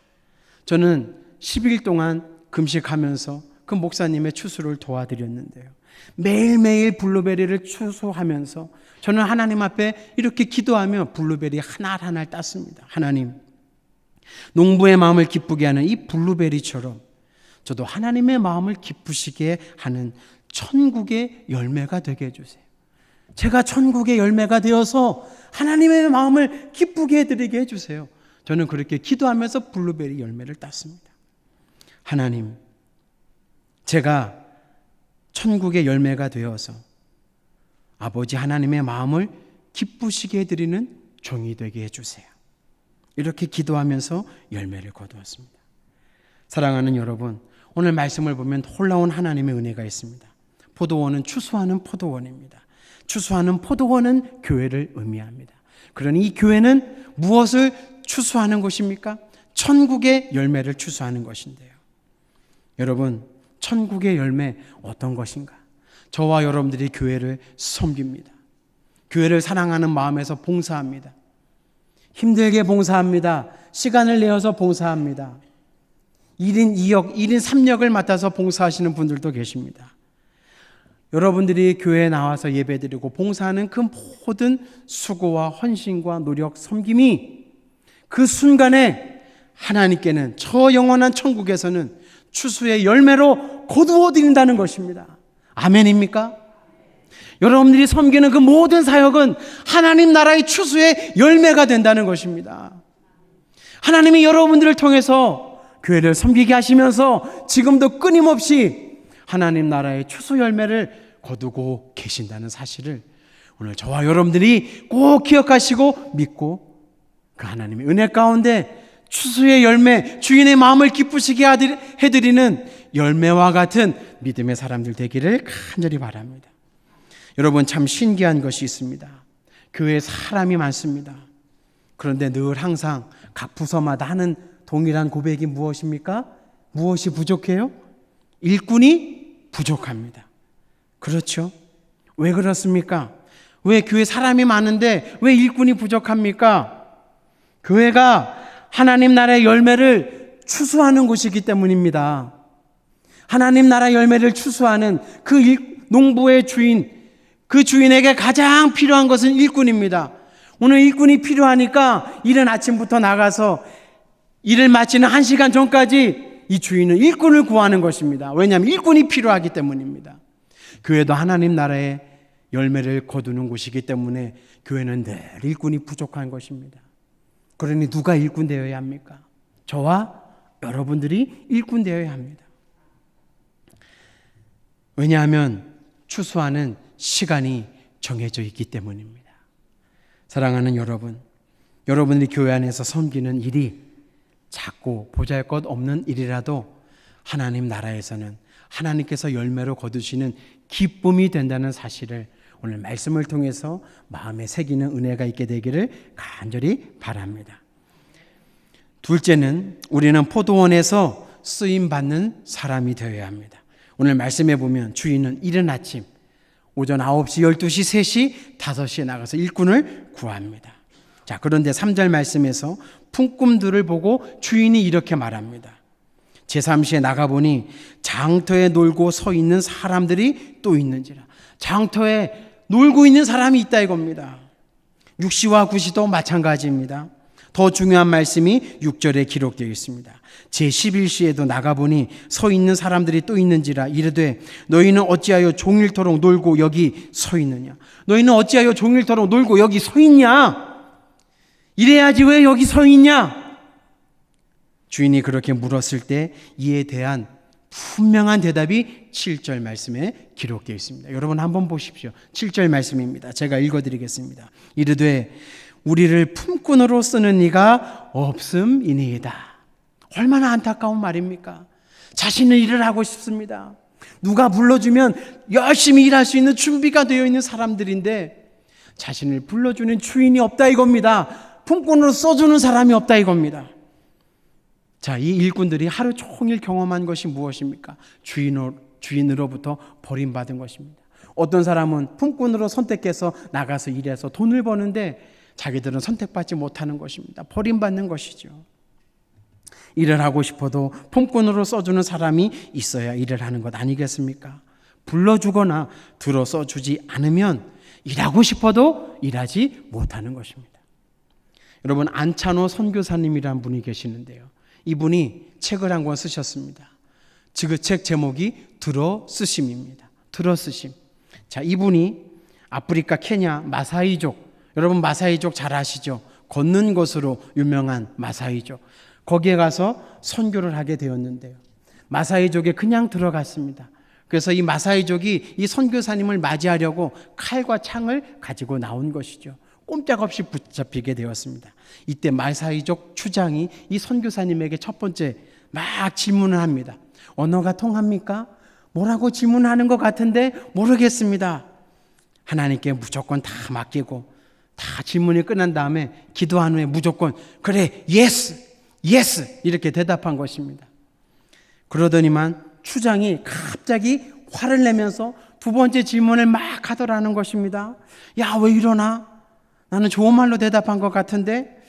Speaker 6: 저는 10일 동안 금식하면서 그 목사님의 추수를 도와드렸는데요. 매일매일 블루베리를 추수하면서 저는 하나님 앞에 이렇게 기도하며 블루베리 하나하나 땄습니다. 하나님, 농부의 마음을 기쁘게 하는 이 블루베리처럼 저도 하나님의 마음을 기쁘시게 하는 천국의 열매가 되게 해주세요. 제가 천국의 열매가 되어서 하나님의 마음을 기쁘게 해드리게 해주세요. 저는 그렇게 기도하면서 블루베리 열매를 땄습니다. 하나님, 제가 천국의 열매가 되어서 아버지 하나님의 마음을 기쁘시게 해드리는 종이 되게 해주세요. 이렇게 기도하면서 열매를 거두었습니다. 사랑하는 여러분, 오늘 말씀을 보면 놀라운 하나님의 은혜가 있습니다. 포도원은 추수하는 포도원입니다. 추수하는 포도원은 교회를 의미합니다. 그러니 이 교회는 무엇을 추수하는 곳입니까? 천국의 열매를 추수하는 것인데요. 여러분, 천국의 열매 어떤 것인가? 저와 여러분들이 교회를 섬깁니다. 교회를 사랑하는 마음에서 봉사합니다. 힘들게 봉사합니다. 시간을 내어서 봉사합니다. 1인 2역, 1인 3역을 맡아서 봉사하시는 분들도 계십니다. 여러분들이 교회에 나와서 예배드리고 봉사하는 그 모든 수고와 헌신과 노력, 섬김이 그 순간에 하나님께는 저 영원한 천국에서는 추수의 열매로 거두어 드린다는 것입니다. 아멘입니까? 여러분들이 섬기는 그 모든 사역은 하나님 나라의 추수의 열매가 된다는 것입니다. 하나님이 여러분들을 통해서 교회를 섬기게 하시면서 지금도 끊임없이 하나님 나라의 추수 열매를 거두고 계신다는 사실을 오늘 저와 여러분들이 꼭 기억하시고 믿고 그 하나님의 은혜 가운데 추수의 열매, 주인의 마음을 기쁘시게 해드리는 열매와 같은 믿음의 사람들 되기를 간절히 바랍니다. 여러분, 참 신기한 것이 있습니다. 교회에 사람이 많습니다. 그런데 늘 항상 각 부서마다 하는 동일한 고백이 무엇입니까? 무엇이 부족해요? 일꾼이 부족합니다. 그렇죠? 왜 그렇습니까? 왜 교회 사람이 많은데 왜 일꾼이 부족합니까? 교회가 하나님 나라의 열매를 추수하는 곳이기 때문입니다. 하나님 나라 열매를 추수하는 그 농부의 주인, 그 주인에게 가장 필요한 것은 일꾼입니다. 오늘 일꾼이 필요하니까 이른 아침부터 나가서 일을 마치는 1시간 전까지 이 주인은 일꾼을 구하는 것입니다. 왜냐하면 일꾼이 필요하기 때문입니다. 교회도 하나님 나라의 열매를 거두는 곳이기 때문에 교회는 늘 일꾼이 부족한 것입니다. 그러니 누가 일꾼 되어야 합니까? 저와 여러분들이 일꾼 되어야 합니다. 왜냐하면 추수하는 시간이 정해져 있기 때문입니다. 사랑하는 여러분, 여러분들이 교회 안에서 섬기는 일이 작고 보잘것없는 일이라도 하나님 나라에서는 하나님께서 열매로 거두시는 기쁨이 된다는 사실을 오늘 말씀을 통해서 마음에 새기는 은혜가 있게 되기를 간절히 바랍니다. 둘째는 우리는 포도원에서 쓰임받는 사람이 되어야 합니다. 오늘 말씀해 보면 주인은 이른 아침 오전 9시, 12시, 3시, 5시에 나가서 일꾼을 구합니다. 자, 그런데 3절 말씀에서 품꾼들을 보고 주인이 이렇게 말합니다. 제3시에 나가보니 장터에 놀고 서 있는 사람들이 또 있는지라. 장터에 놀고 있는 사람이 있다 이겁니다. 6시와 9시도 마찬가지입니다. 더 중요한 말씀이 6절에 기록되어 있습니다. 제11시에도 나가보니 서 있는 사람들이 또 있는지라. 이르되 너희는 어찌하여 종일토록 놀고 여기 서 있느냐. 너희는 어찌하여 종일토록 놀고 여기 서 있냐. 이래야지 왜 여기 서 있냐. 주인이 그렇게 물었을 때 이에 대한 분명한 대답이 7절 말씀에 기록되어 있습니다. 여러분 한번 보십시오. 7절 말씀입니다. 제가 읽어드리겠습니다. 이르되 우리를 품꾼으로 쓰는 이가 없음이니이다. 얼마나 안타까운 말입니까? 자신의 일을 하고 싶습니다. 누가 불러주면 열심히 일할 수 있는 준비가 되어 있는 사람들인데 자신을 불러주는 주인이 없다 이겁니다. 품꾼으로 써주는 사람이 없다 이겁니다. 자, 이 일꾼들이 하루 종일 경험한 것이 무엇입니까? 주인으로부터 버림받은 것입니다. 어떤 사람은 품꾼으로 선택해서 나가서 일해서 돈을 버는데 자기들은 선택받지 못하는 것입니다. 버림받는 것이죠. 일을 하고 싶어도 품꾼으로 써주는 사람이 있어야 일을 하는 것 아니겠습니까? 불러주거나 들어 써주지 않으면 일하고 싶어도 일하지 못하는 것입니다. 여러분, 안찬호 선교사님이라는 분이 계시는데요. 이분이 책을 한 권 쓰셨습니다. 그 책 제목이 들어 쓰심입니다. 들어 쓰심. 자, 이분이 아프리카 케냐 마사이족, 여러분 마사이족 잘 아시죠? 걷는 것으로 유명한 마사이족. 거기에 가서 선교를 하게 되었는데요. 마사이족에 그냥 들어갔습니다. 그래서 이 마사이족이 이 선교사님을 맞이하려고 칼과 창을 가지고 나온 것이죠. 꼼짝없이 붙잡히게 되었습니다. 이때 마사이족 추장이 이 선교사님에게 첫 번째 막 질문을 합니다. 언어가 통합니까? 뭐라고 질문하는 것 같은데 모르겠습니다. 하나님께 무조건 다 맡기고 다 질문이 끝난 다음에 기도한 후에 무조건 그래, 예스, 예스 이렇게 대답한 것입니다. 그러더니만 추장이 갑자기 화를 내면서 두 번째 질문을 막 하더라는 것입니다. 야, 왜 이러나? 나는 좋은 말로 대답한 것 같은데.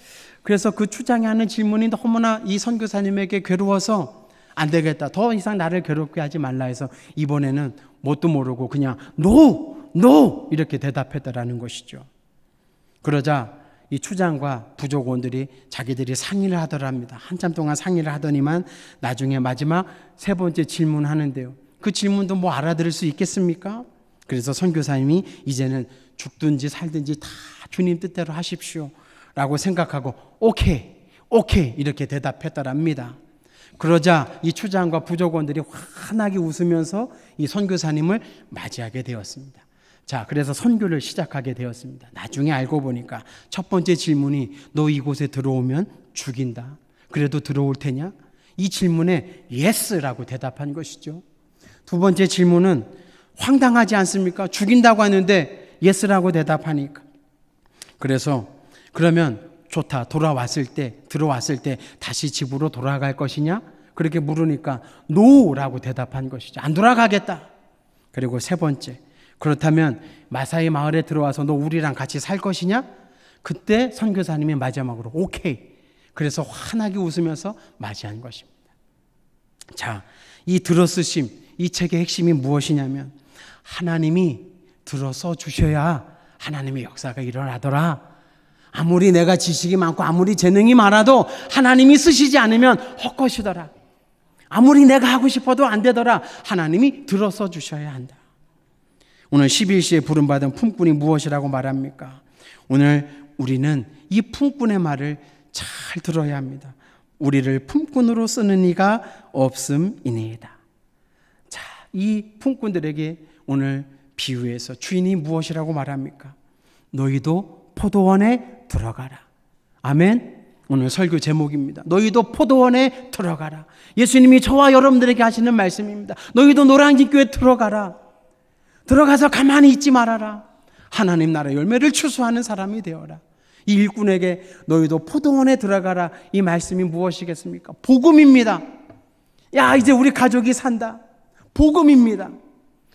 Speaker 6: 그래서 그 추장이 하는 질문이 너무나 이 선교사님에게 괴로워서 안 되겠다. 더 이상 나를 괴롭게 하지 말라 해서 이번에는 뭣도 모르고 그냥 no, no 이렇게 대답했다라는 것이죠. 그러자 이 추장과 부족원들이 자기들이 상의를 하더랍니다. 한참 동안 상의를 하더니만 나중에 마지막 세 번째 질문하는데요. 그 질문도 뭐 알아들을 수 있겠습니까? 그래서 선교사님이 이제는 죽든지 살든지 다 주님 뜻대로 하십시오 라고 생각하고 오케이 이렇게 대답했더랍니다. 그러자 이 추장과 부족원들이 환하게 웃으면서 이 선교사님을 맞이하게 되었습니다. 자, 그래서 선교를 시작하게 되었습니다. 나중에 알고 보니까 첫 번째 질문이 너 이곳에 들어오면 죽인다. 그래도 들어올 테냐? 이 질문에 예스라고 대답한 것이죠. 두 번째 질문은 황당하지 않습니까? 죽인다고 하는데 예스라고 대답하니까. 그래서 그러면 좋다. 들어왔을 때 다시 집으로 돌아갈 것이냐? 그렇게 물으니까 노라고 대답한 것이죠. 안 돌아가겠다. 그리고 세 번째, 그렇다면 마사이 마을에 들어와서 너 우리랑 같이 살 것이냐? 그때 선교사님이 마지막으로 오케이. 그래서 환하게 웃으면서 맞이한 것입니다. 자, 이 들어쓰심, 이 책의 핵심이 무엇이냐면 하나님이 들어서 주셔야 하나님의 역사가 일어나더라. 아무리 내가 지식이 많고 아무리 재능이 많아도 하나님이 쓰시지 않으면 헛것이더라. 아무리 내가 하고 싶어도 안 되더라. 하나님이 들어서 주셔야 한다. 오늘 11시에 부름받은 품꾼이 무엇이라고 말합니까? 오늘 우리는 이 품꾼의 말을 잘 들어야 합니다. 우리를 품꾼으로 쓰는 이가 없음이니이다. 자, 이 품꾼들에게 오늘 비유에서 주인이 무엇이라고 말합니까? 너희도 포도원에 들어가라. 아멘. 오늘 설교 제목입니다. 너희도 포도원에 들어가라. 예수님이 저와 여러분들에게 하시는 말씀입니다. 너희도 노량진교회 들어가라. 들어가서 가만히 있지 말아라. 하나님 나라 열매를 추수하는 사람이 되어라. 이 일꾼에게 너희도 포도원에 들어가라. 이 말씀이 무엇이겠습니까? 복음입니다. 야, 이제 우리 가족이 산다. 복음입니다.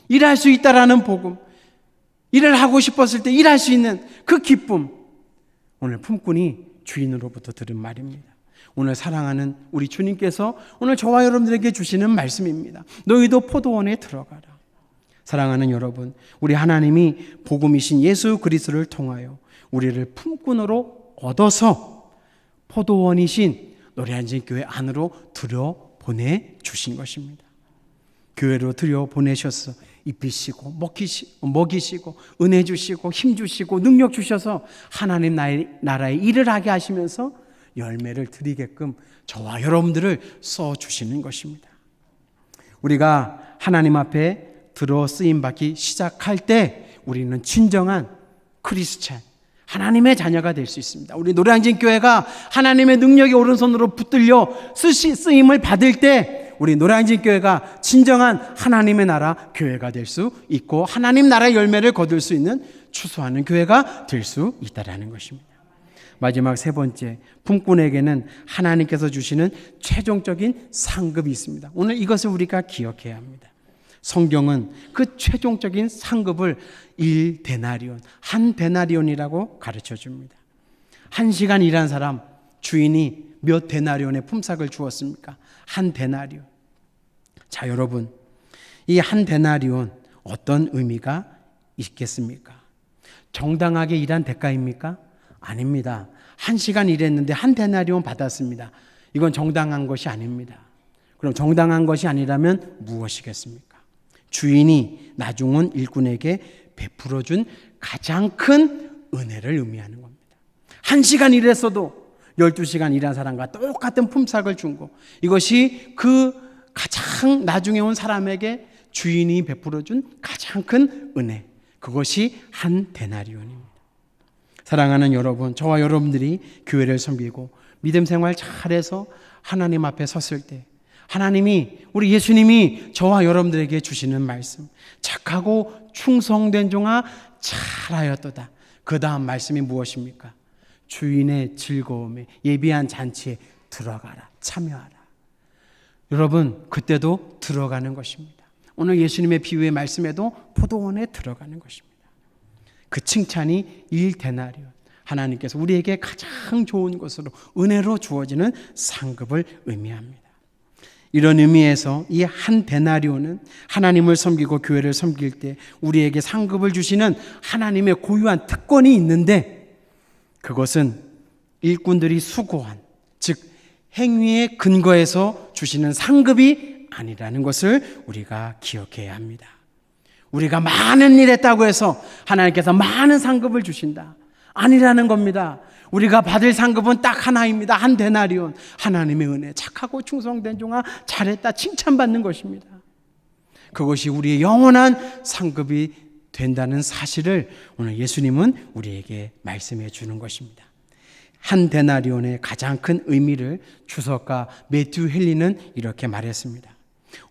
Speaker 6: 일할 수 있다라는 복음. 일을 하고 싶었을 때 일할 수 있는 그 기쁨. 오늘 품꾼이 주인으로부터 들은 말입니다. 오늘 사랑하는 우리 주님께서 오늘 저와 여러분들에게 주시는 말씀입니다. 너희도 포도원에 들어가라. 사랑하는 여러분, 우리 하나님이 복음이신 예수 그리스도를 통하여 우리를 품꾼으로 얻어서 포도원이신 노량진교회 안으로 들여보내주신 것입니다. 교회로 들여보내셔서 입히시고 먹이시고 은혜 주시고 힘 주시고 능력 주셔서 하나님 나라의 일을 하게 하시면서 열매를 드리게끔 저와 여러분들을 써주시는 것입니다. 우리가 하나님 앞에 들어 쓰임받기 시작할 때 우리는 진정한 크리스찬, 하나님의 자녀가 될 수 있습니다. 우리 노량진교회가 하나님의 능력이 오른손으로 붙들려 쓰임을 받을 때 우리 노량진교회가 진정한 하나님의 나라 교회가 될 수 있고 하나님 나라의 열매를 거둘 수 있는 추수하는 교회가 될 수 있다는 것입니다. 마지막 세 번째, 품꾼에게는 하나님께서 주시는 최종적인 상급이 있습니다. 오늘 이것을 우리가 기억해야 합니다. 성경은 그 최종적인 상급을 1데나리온, 한 데나리온이라고 가르쳐 줍니다. 1시간 일한 사람 주인이 몇 데나리온의 품삯을 주었습니까? 한 데나리온. 자, 여러분, 이 한 데나리온 어떤 의미가 있겠습니까? 정당하게 일한 대가입니까? 아닙니다. 1시간 일했는데 한 데나리온 받았습니다. 이건 정당한 것이 아닙니다. 그럼 정당한 것이 아니라면 무엇이겠습니까? 주인이 나중은 일꾼에게 베풀어준 가장 큰 은혜를 의미하는 겁니다. 1시간 일했어도 12시간 일한 사람과 똑같은 품삯을 준 거. 이것이 그 가장 나중에 온 사람에게 주인이 베풀어준 가장 큰 은혜. 그것이 한 데나리온입니다. 사랑하는 여러분, 저와 여러분들이 교회를 섬기고 믿음 생활 잘해서 하나님 앞에 섰을 때 하나님이, 우리 예수님이 저와 여러분들에게 주시는 말씀, 착하고 충성된 종아 잘하였도다. 그 다음 말씀이 무엇입니까? 주인의 즐거움에 예비한 잔치에 들어가라, 참여하라. 여러분, 그때도 들어가는 것입니다. 오늘 예수님의 비유의 말씀에도 포도원에 들어가는 것입니다. 그 칭찬이 1데나리온, 하나님께서 우리에게 가장 좋은 것으로 은혜로 주어지는 상급을 의미합니다. 이런 의미에서 이 한 데나리온은 하나님을 섬기고 교회를 섬길 때 우리에게 상급을 주시는 하나님의 고유한 특권이 있는데, 그것은 일꾼들이 수고한, 즉 행위의 근거에서 주시는 상급이 아니라는 것을 우리가 기억해야 합니다. 우리가 많은 일 했다고 해서 하나님께서 많은 상급을 주신다, 아니라는 겁니다. 우리가 받을 상급은 딱 하나입니다. 한 데나리온, 하나님의 은혜, 착하고 충성된 종아 잘했다 칭찬받는 것입니다. 그것이 우리의 영원한 상급이 된다는 사실을 오늘 예수님은 우리에게 말씀해 주는 것입니다. 한 데나리온의 가장 큰 의미를 주석가 매튜 헨리는 이렇게 말했습니다.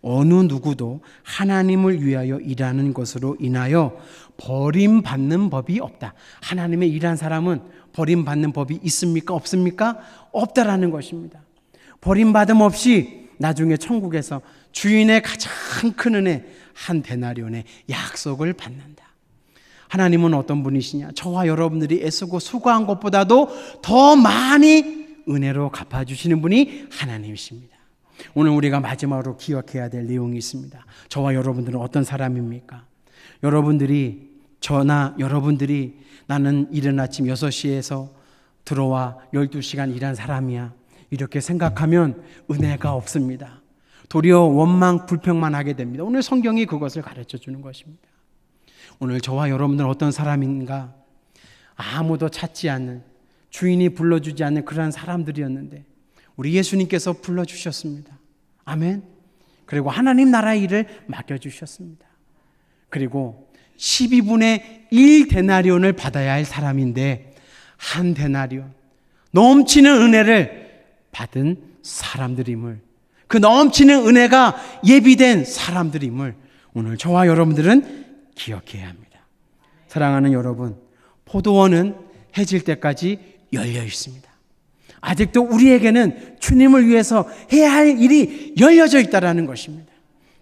Speaker 6: 어느 누구도 하나님을 위하여 일하는 것으로 인하여 버림받는 법이 없다. 하나님의 일한 사람은 버림받는 법이 있습니까? 없습니까? 없다라는 것입니다. 버림받음 없이 나중에 천국에서 주인의 가장 큰 은혜, 한 데나리온의 약속을 받는다. 하나님은 어떤 분이시냐? 저와 여러분들이 애쓰고 수고한 것보다도 더 많이 은혜로 갚아주시는 분이 하나님이십니다. 오늘 우리가 마지막으로 기억해야 될 내용이 있습니다. 저와 여러분들은 어떤 사람입니까? 여러분들이 나는 이른 아침 6시에서 들어와 12시간 일한 사람이야, 이렇게 생각하면 은혜가 없습니다. 도리어 원망 불평만 하게 됩니다. 오늘 성경이 그것을 가르쳐 주는 것입니다. 오늘 저와 여러분들은 어떤 사람인가? 아무도 찾지 않는, 주인이 불러주지 않는 그러한 사람들이었는데 우리 예수님께서 불러주셨습니다. 아멘. 그리고 하나님 나라의 일을 맡겨주셨습니다. 그리고 12분의 1 데나리온을 받아야 할 사람인데 한 데나리온, 넘치는 은혜를 받은 사람들임을, 그 넘치는 은혜가 예비된 사람들임을 오늘 저와 여러분들은 기억해야 합니다. 사랑하는 여러분, 포도원은 해질 때까지 열려 있습니다. 아직도 우리에게는 주님을 위해서 해야 할 일이 열려져 있다는 것입니다.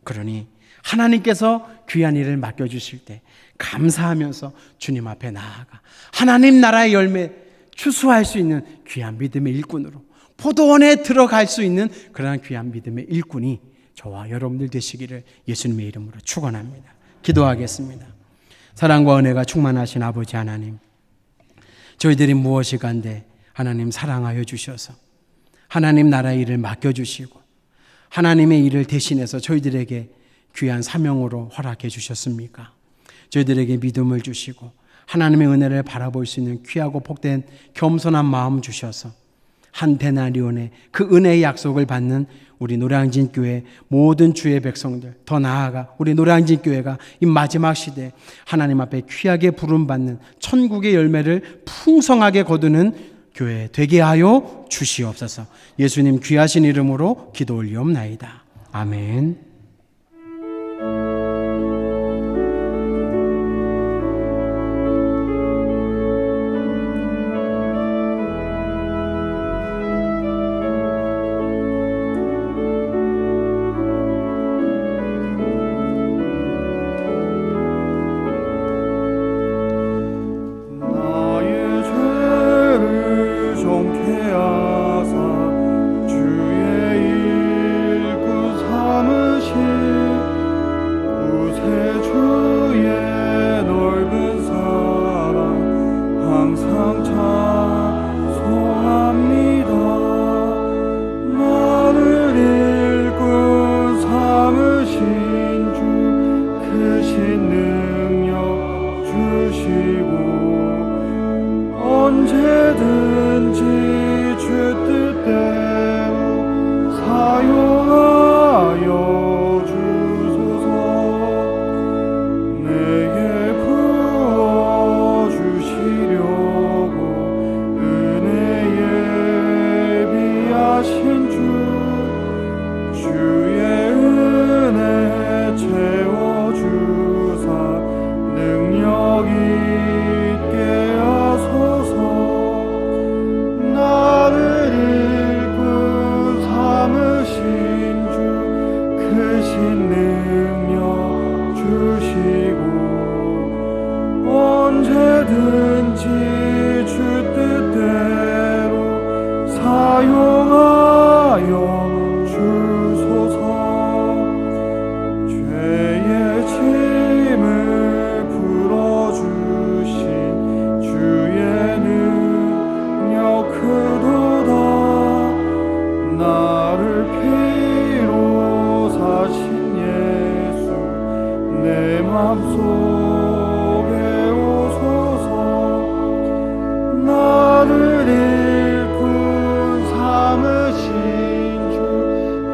Speaker 6: 그러니 하나님께서 귀한 일을 맡겨주실 때 감사하면서 주님 앞에 나아가 하나님 나라의 열매 추수할 수 있는 귀한 믿음의 일꾼으로 포도원에 들어갈 수 있는 그러한 귀한 믿음의 일꾼이 저와 여러분들 되시기를 예수님의 이름으로 축원합니다. 기도하겠습니다. 사랑과 은혜가 충만하신 아버지 하나님, 저희들이 무엇이 간데 하나님 사랑하여 주셔서 하나님 나라의 일을 맡겨주시고 하나님의 일을 대신해서 저희들에게 귀한 사명으로 허락해 주셨습니까? 저희들에게 믿음을 주시고 하나님의 은혜를 바라볼 수 있는 귀하고 복된 겸손한 마음 주셔서 한 데나리온의 그 은혜의 약속을 받는 우리 노량진 교회 모든 주의 백성들, 더 나아가 우리 노량진 교회가 이 마지막 시대에 하나님 앞에 귀하게 부름받는 천국의 열매를 풍성하게 거두는 교회 되게 하여 주시옵소서. 예수님 귀하신 이름으로 기도 올리옵나이다. 아멘.
Speaker 5: 언제든지 주 뜻대로 사용하여 주소서. 내게 부어주시려고 은혜에 비하신 주의 은혜 채워주사 능력 있게 하소서. 나를 일꾼 삼으신 주 크신 능력 주시고 언제든지 주 뜻대로 사용하여 주소서. 죄의 짐을 풀어주신 주의 능력 크도다. 나를 피로 사신 예수 내 맘속에 오소서. 나를 일꾼 삼으신 주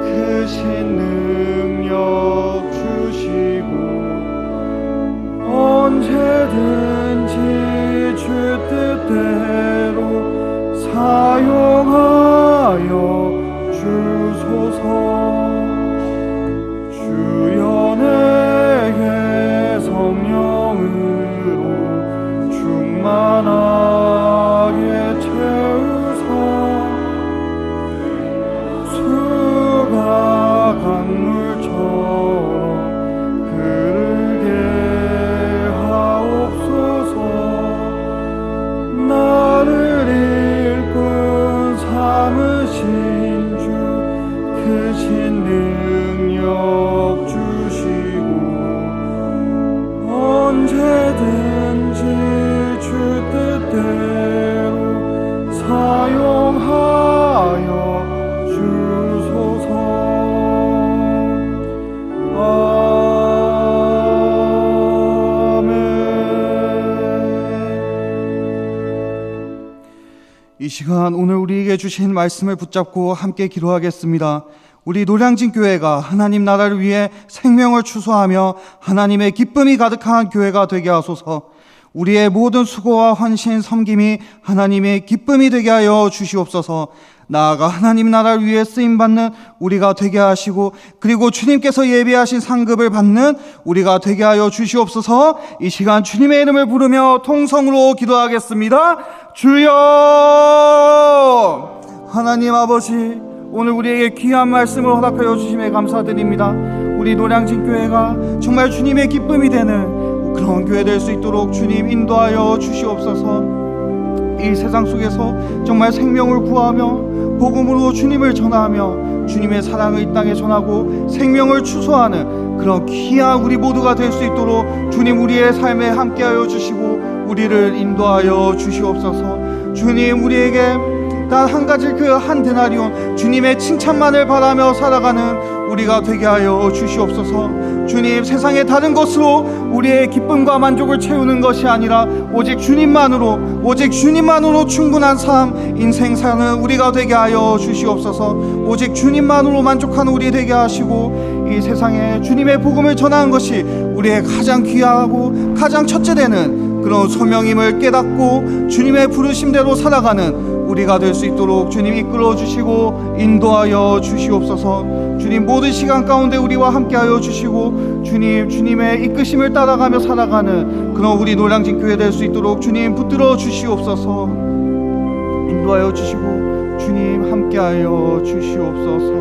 Speaker 5: 크신 능력 주시고 언제든지 주 뜻대로 사용하여 주소서. 주여 내게 성령 이 시간 오늘 우리에게 주신 말씀을 붙잡고 함께 기도하겠습니다. 우리 노량진 교회가 하나님 나라를 위해 생명을 추수하며 하나님의 기쁨이 가득한 교회가 되게 하소서. 우리의 모든 수고와 헌신, 섬김이 하나님의 기쁨이 되게 하여 주시옵소서. 나아가 하나님 나라를 위해 쓰임받는 우리가 되게 하시고, 그리고 주님께서 예비하신 상급을 받는 우리가 되게 하여 주시옵소서. 이 시간 주님의 이름을 부르며 통성으로 기도하겠습니다. 주여! 하나님 아버지, 오늘 우리에게 귀한 말씀을 허락하여 주심에 감사드립니다. 우리 노량진 교회가 정말 주님의 기쁨이 되는 그런 교회 될 수 있도록 주님 인도하여 주시옵소서. 이 세상 속에서 정말 생명을 구하며 복음으로 주님을 전하며 주님의 사랑을 이 땅에 전하고 생명을 추수하는 그런 귀한 우리 모두가 될 수 있도록 주님 우리의 삶에 함께하여 주시고 우리를 인도하여 주시옵소서. 주님 우리에게 단 한 가지 그 한 데나리온 주님의 칭찬만을 바라며 살아가는 우리가 되게 하여 주시옵소서. 주님 세상의 다른 것으로 우리의 기쁨과 만족을 채우는 것이 아니라 오직 주님만으로 충분한 삶 인생 사는 우리가 되게 하여 주시옵소서. 오직 주님만으로 만족하는 우리 되게 하시고 이 세상에 주님의 복음을 전하는 것이 우리의 가장 귀하고 가장 첫째 되는 그런 소명임을 깨닫고 주님의 부르심대로 살아가는 우리가 될 수 있도록 주님 이끌어 주시고 인도하여 주시옵소서. 주님 모든 시간 가운데 우리와 함께하여 주시고 주님의 이끄심을 따라가며 살아가는 그런 우리 노량진 교회 될 수 있도록 주님 붙들어 주시옵소서. 인도하여 주시고 주님 함께하여 주시옵소서.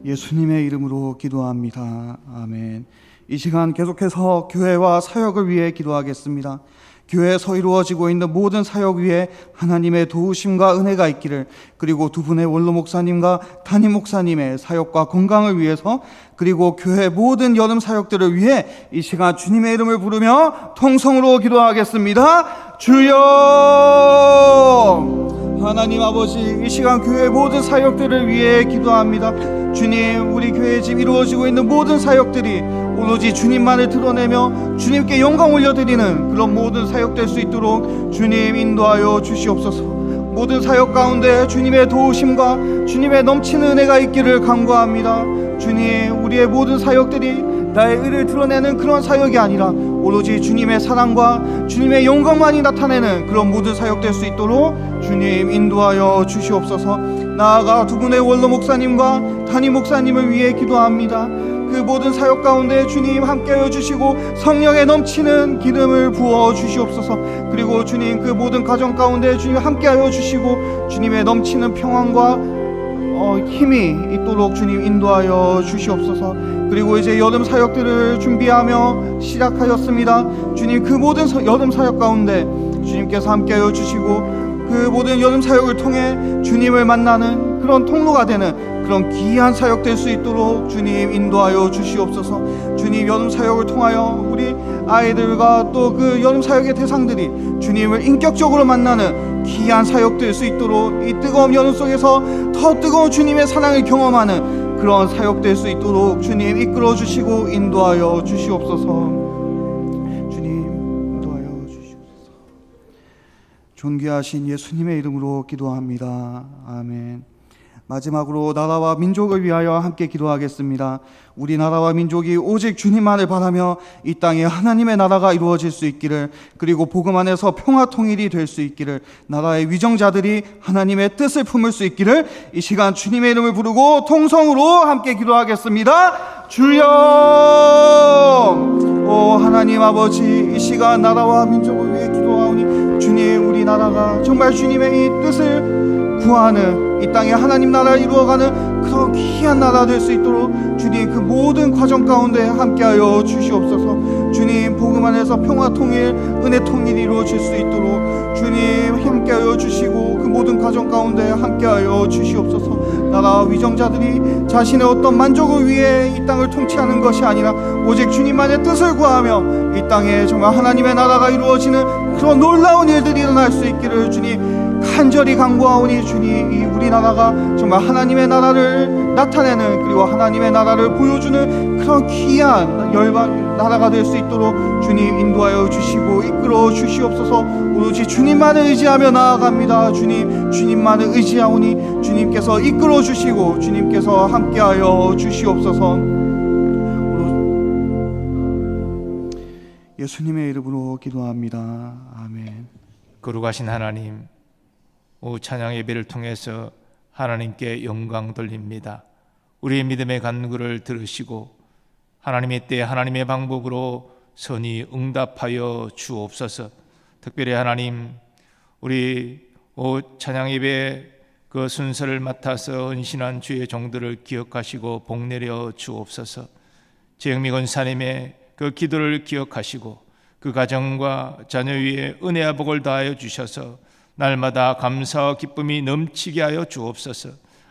Speaker 5: 예수님의 이름으로 기도합니다. 아멘. 이 시간 계속해서 교회와 사역을 위해 기도하겠습니다. 교회에서 이루어지고 있는 모든 사역 위에 하나님의 도우심과 은혜가 있기를, 그리고 두 분의 원로 목사님과 담임 목사님의 사역과 건강을 위해서, 그리고 교회 모든 여름 사역들을 위해 이 시간 주님의 이름을 부르며 통성으로 기도하겠습니다. 주여! 하나님 아버지, 이 시간 교회 모든 사역들을 위해 기도합니다. 주님, 우리 교회에 지금 이루어지고 있는 모든 사역들이 오로지 주님만을 드러내며 주님께 영광 올려드리는 그런 모든 사역 될 수 있도록 주님 인도하여 주시옵소서. 모든 사역 가운데 주님의 도우심과 주님의 넘치는 은혜가 있기를 간구합니다. 주님, 우리의 모든 사역들이 나의 의를 드러내는 그런 사역이 아니라 오로지 주님의 사랑과 주님의 영광만이 나타내는 그런 모든 사역 될 수 있도록 주님 인도하여 주시옵소서. 나아가 두 분의 원로 목사님과 담임 목사님을 위해 기도합니다. 그 모든 사역 가운데 주님 함께하여 주시고 성령의 넘치는 기름을 부어 주시옵소서. 그리고 주님 그 모든 가정 가운데 주님 함께하여 주시고 주님의 넘치는 평안과 힘이 있도록 주님 인도하여 주시옵소서. 그리고 이제 여름 사역들을 준비하며 시작하였습니다. 주님 그 모든 여름 사역 가운데 주님께서 함께하여 주시고 그 모든 여름 사역을 통해 주님을 만나는 그런 통로가 되는 그런 귀한 사역 될 수 있도록 주님 인도하여 주시옵소서. 주님 여름 사역을 통하여 우리 아이들과 또 그 여름 사역의 대상들이 주님을 인격적으로 만나는 귀한 사역 될 수 있도록 이 뜨거운 여름 속에서 더 뜨거운 주님의 사랑을 경험하는 그런 사역 될 수 있도록 주님 이끌어 주시고 인도하여 주시옵소서. 존귀하신 예수님의 이름으로 기도합니다. 아멘. 마지막으로 나라와 민족을 위하여 함께 기도하겠습니다. 우리나라와 민족이 오직 주님만을 바라며 이 땅에 하나님의 나라가 이루어질 수 있기를, 그리고 복음 안에서 평화 통일이 될 수 있기를, 나라의 위정자들이 하나님의 뜻을 품을 수 있기를 이 시간 주님의 이름을 부르고 통성으로 함께 기도하겠습니다. 주여! 오 하나님 아버지, 이 시간 나라와 민족을 위해 기도하오니 주님, 우리나라가 정말 주님의 이 뜻을 구하는 이 땅에 하나님 나라를 이루어가는 그런 귀한 나라 될 수 있도록 주님 그 모든 과정 가운데 함께하여 주시옵소서. 주님 복음 안에서 평화 통일, 은혜 통일이 이루어질 수 있도록 주님 함께하여 주시고 그 모든 과정 가운데 함께하여 주시옵소서. 나라 위정자들이 자신의 어떤 만족을 위해 이 땅을 통치하는 것이 아니라 오직 주님만의 뜻을 구하며 이 땅에 정말 하나님의 나라가 이루어지는 그런 놀라운 일들이 일어날 수 있기를 주님 간절히 간구하오니 주님, 이 우리나라가 정말 하나님의 나라를 나타내는, 그리고 하나님의 나라를 보여주는 그런 귀한 열방 나라가 될 수 있도록 주님 인도하여 주시고 이끌어 주시옵소서. 오로지 주님만을 의지하며 나아갑니다. 주님만을 의지하오니 주님께서 이끌어 주시고 주님께서 함께하여 주시옵소서. 예수님의 이름으로 기도합니다. 아멘.
Speaker 4: 거룩하신 하나님, 오후 찬양 예배를 통해서 하나님께 영광 돌립니다. 우리의 믿음의 간구를 들으시고 하나님의 때 하나님의 방법으로 선히 응답하여 주옵소서. 특별히 하나님, 우리 오후 찬양 예배 그 순서를 맡아서 헌신한 주의 종들을 기억하시고 복내려 주옵소서. 재영미 권사님의 그 기도를 기억하시고 그 가정과 자녀 위에 은혜와 복을 다하여 주셔서 날마다 감사와 기쁨이 넘치게 하여 주옵소서.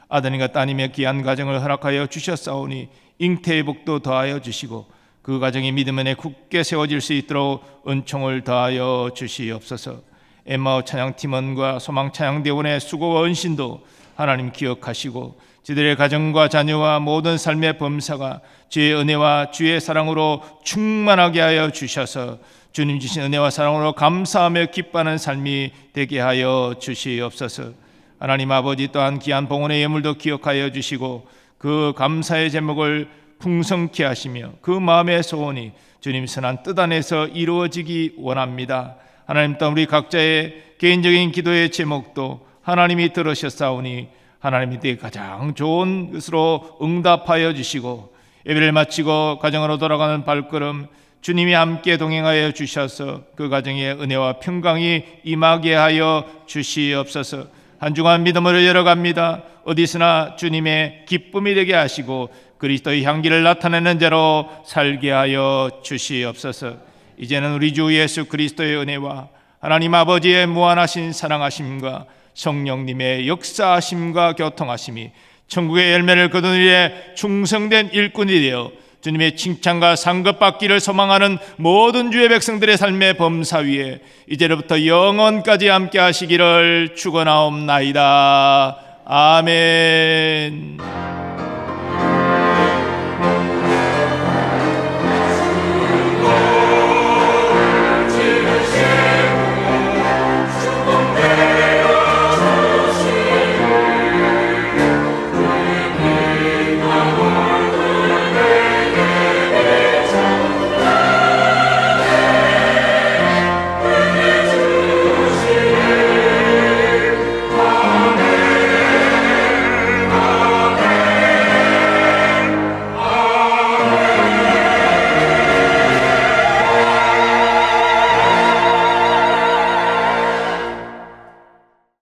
Speaker 4: 아드님과 따님의 귀한 가정을 허락하여 주셨사오니 잉태의 복도 더하여 주시고 그 가정이 믿음 안에 굳게 세워질 수 있도록 은총을 더하여 주시옵소서. 엠마오 찬양팀원과 소망 찬양대원의 수고와 헌신도 하나님 기억하시고 저들의 가정과 자녀와 모든 삶의 범사가 주의 은혜와 주의 사랑으로 충만하게 하여 주셔서 주님 주신 은혜와 사랑으로 감사하며 기뻐하는 삶이 되게 하여 주시옵소서. 하나님 아버지, 또한 귀한 봉헌의 예물도 기억하여 주시고 그 감사의 제목을 풍성케 하시며 그 마음의 소원이 주님 선한 뜻 안에서 이루어지기 원합니다. 하나님, 또 우리 각자의 개인적인 기도의 제목도 하나님이 들으셨사오니 하나님이 되게 가장 좋은 것으로 응답하여 주시고 예배를 마치고 가정으로 돌아가는 발걸음 주님이 함께 동행하여 주셔서 그 가정에 은혜와 평강이 임하게 하여 주시옵소서. 한 주간 믿음으로 열어갑니다. 어디서나 주님의 기쁨이 되게 하시고 그리스도의 향기를 나타내는 자로 살게 하여 주시옵소서. 이제는 우리 주 예수 그리스도의 은혜와 하나님 아버지의 무한하신 사랑하심과 성령님의 역사하심과 교통하심이 천국의 열매를 거두는 일에 충성된 일꾼이 되어 주님의 칭찬과 상급받기를 소망하는 모든 주의 백성들의 삶의 범사 위에 이제로부터 영원까지 함께 하시기를 축원하옵나이다. 아멘.